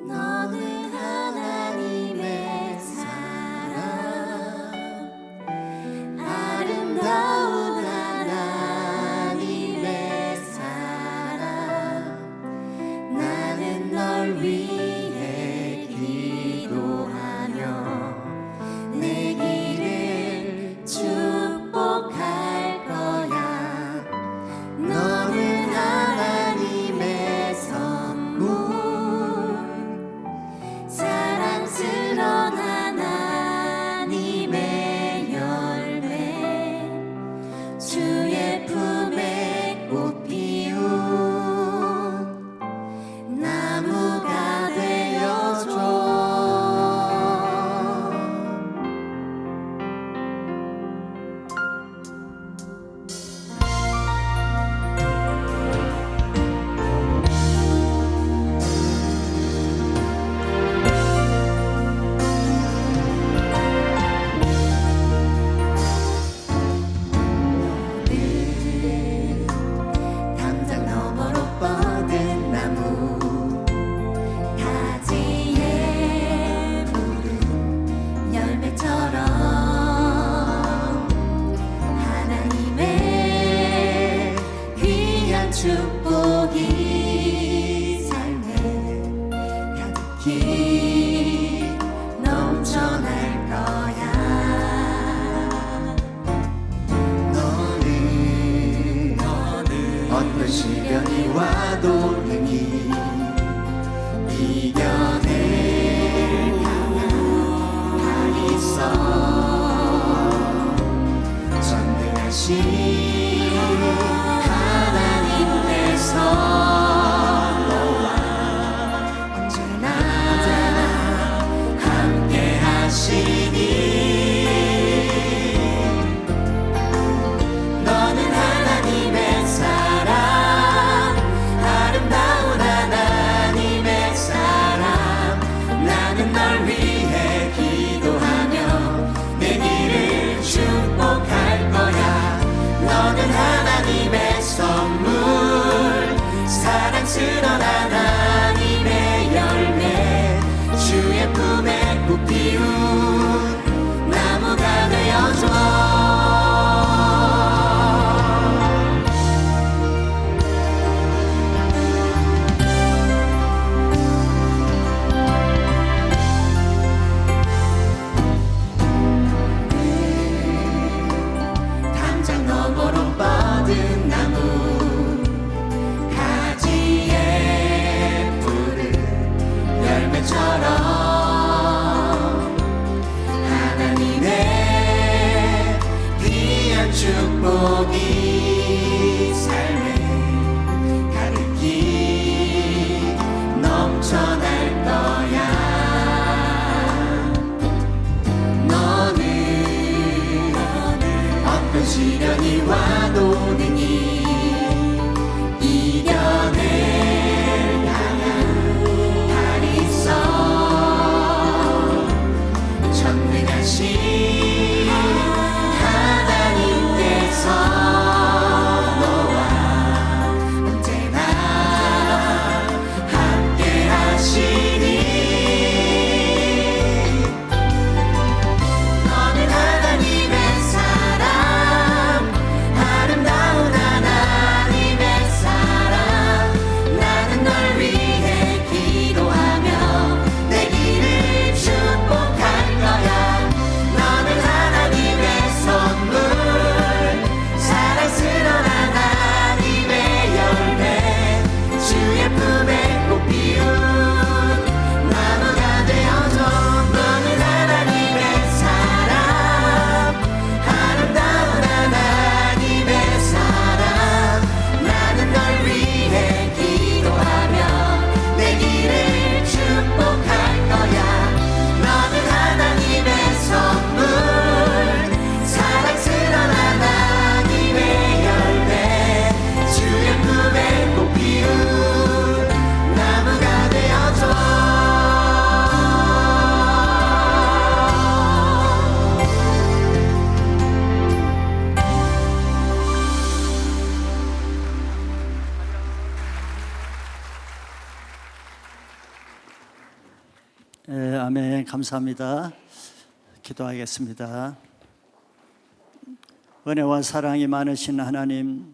너는 하나님의 사랑, 아름다운 하나님의 사랑. 나는 널 위해 기도하며 내 길을 축복할 거야. 너는 하나님의 선물, 사랑스러운 하나님의 열매, 주의 품에 꽃 피운 나무가 되어줘. 담장 너머로 뻗은 나무, 가지에 묻은 열매처럼 하나님의 귀한 축복이 삶에 가득히 넘쳐날 거야. 너는 어떤 시련이 와도 능히 이겨낼 강한 있어. 전능하신 하나님께서 너와 언제나 함께 하시니. 너는 하나님의 사랑, 아름다운 하나님의 사랑. 나는 널 위해 기도하며 내 길을 축복할 거야. 너는 하나님의 아멘. 감사합니다. 기도하겠습니다. 은혜와 사랑이 많으신 하나님,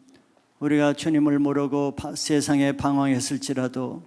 우리가 주님을 모르고 세상에 방황했을지라도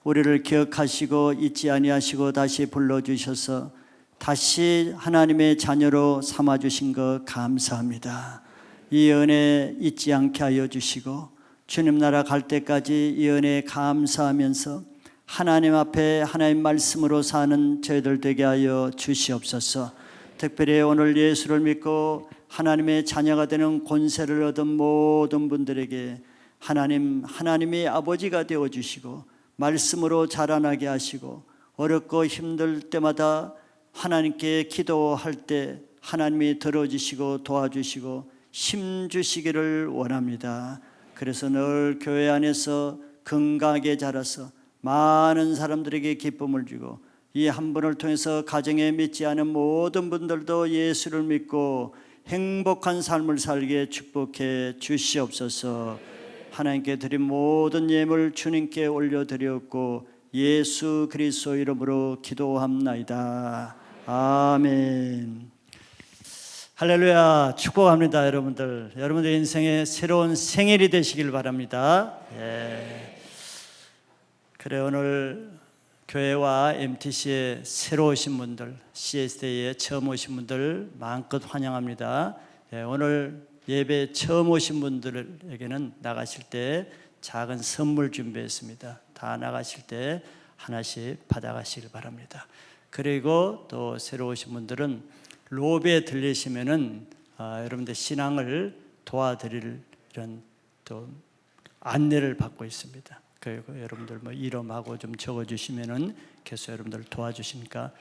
우리를 기억하시고 잊지 아니하시고 다시 불러주셔서 다시 하나님의 자녀로 삼아주신 것 감사합니다. 이 은혜 잊지 않게 하여 주시고 주님 나라 갈 때까지 이 은혜에 감사하면서 하나님 앞에 하나님 말씀으로 사는 저희들 되게 하여 주시옵소서. 특별히 오늘 예수를 믿고 하나님의 자녀가 되는 권세를 얻은 모든 분들에게 하나님이 아버지가 되어주시고 말씀으로 자라나게 하시고 어렵고 힘들 때마다 하나님께 기도할 때 하나님이 들어주시고 도와주시고 힘 주시기를 원합니다. 그래서 늘 교회 안에서 건강하게 자라서 많은 사람들에게 기쁨을 주고 이 한 분을 통해서 가정에 믿지 않은 모든 분들도 예수를 믿고 행복한 삶을 살게 축복해 주시옵소서. 하나님께 드린 모든 예물 주님께 올려드렸고 예수 그리스도 이름으로 기도합나이다. 아멘. 할렐루야. 축복합니다. 여러분들 인생의 새로운 생일이 되시길 바랍니다. 그래, 오늘 교회와 MTC에 새로 오신 분들, CS대에 처음 오신 분들 마음껏 환영합니다. 오늘 예배 처음 오신 분들에게는 나가실 때 작은 선물 준비했습니다. 다 나가실 때 하나씩 받아가시길 바랍니다. 그리고 또 새로 오신 분들은 로비에 들리시면은 여러분들 신앙을 도와드릴 이런 또 안내를 받고 있습니다. 그리고 여러분들 뭐 이름하고 좀 적어주시면은 계속 여러분들 도와주시니까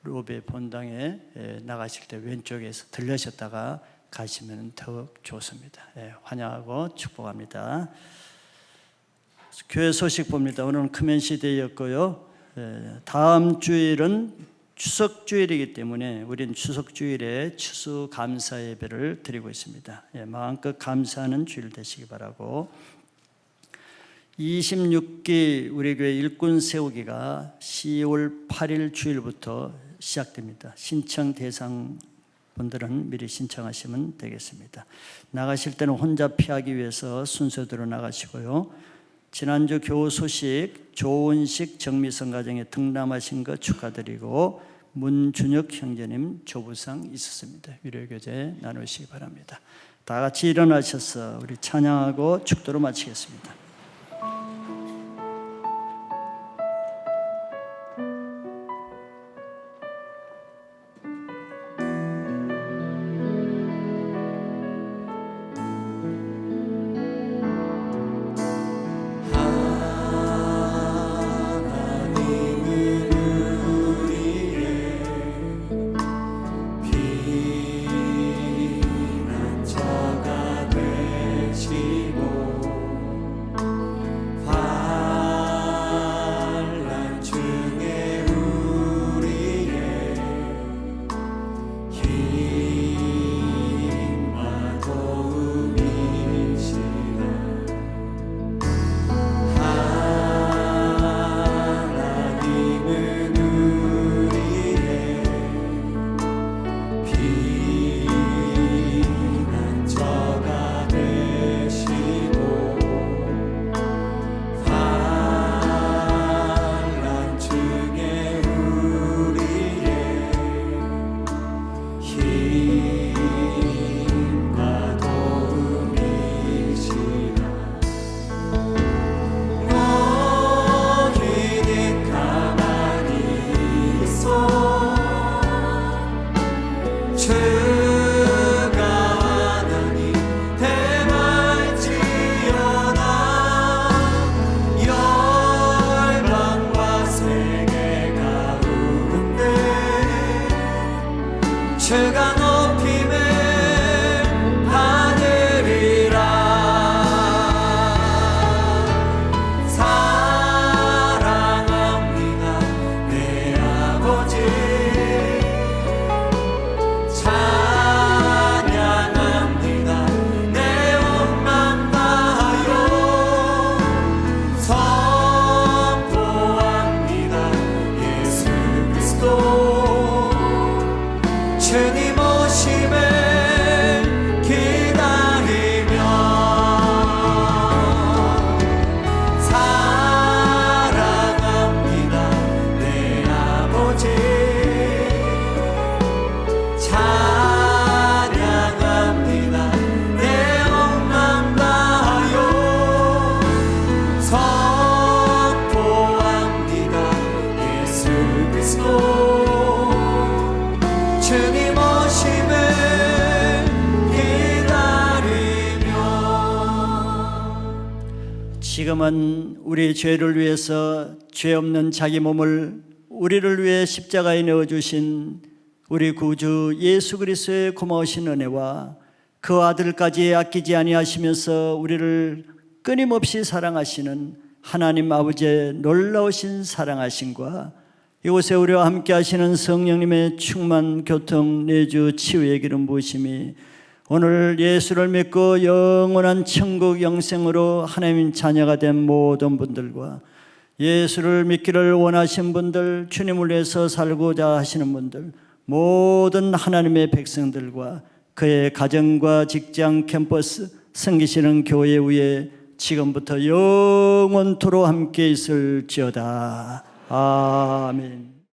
로비 본당에 나가실 때 왼쪽에서 들려셨다가 가시면 더욱 좋습니다. 환영하고 축복합니다. 교회 소식 봅니다. 오늘은 크멘시데이였고요. 다음 주일은 추석 주일이기 때문에 우리는 추석 주일에 추수 감사 예배를 드리고 있습니다. 마음껏 감사하는 주일 되시기 바라고. 26기 우리 교회 일꾼 세우기가 10월 8일 주일부터 시작됩니다. 신청 대상 분들은 미리 신청하시면 되겠습니다. 나가실 때는 혼자 피하기 위해서 순서대로 나가시고요. 지난주 교우 소식 조은식 정미성 가정에 등남하신 것 축하드리고 문준혁 형제님 조부상 있었습니다. 위로교제 나누시기 바랍니다. 다 같이 일어나셔서 우리 찬양하고 축도로 마치겠습니다. 지금은 우리 죄를 위해서 죄 없는 자기 몸을 우리를 위해 십자가에 내어주신 우리 구주 예수 그리스도의 고마우신 은혜와 그 아들까지 아끼지 아니하시면서 우리를 끊임없이 사랑하시는 하나님 아버지의 놀라우신 사랑하심과 이곳에 우리와 함께 하시는 성령님의 충만 교통 내주 치유의 기름 부으심이 오늘 예수를 믿고 영원한 천국 영생으로 하나님 자녀가 된 모든 분들과 예수를 믿기를 원하신 분들, 주님을 위해서 살고자 하시는 분들, 모든 하나님의 백성들과 그의 가정과 직장, 캠퍼스, 섬기시는 교회 위에 지금부터 영원토록 함께 있을지어다. 아멘.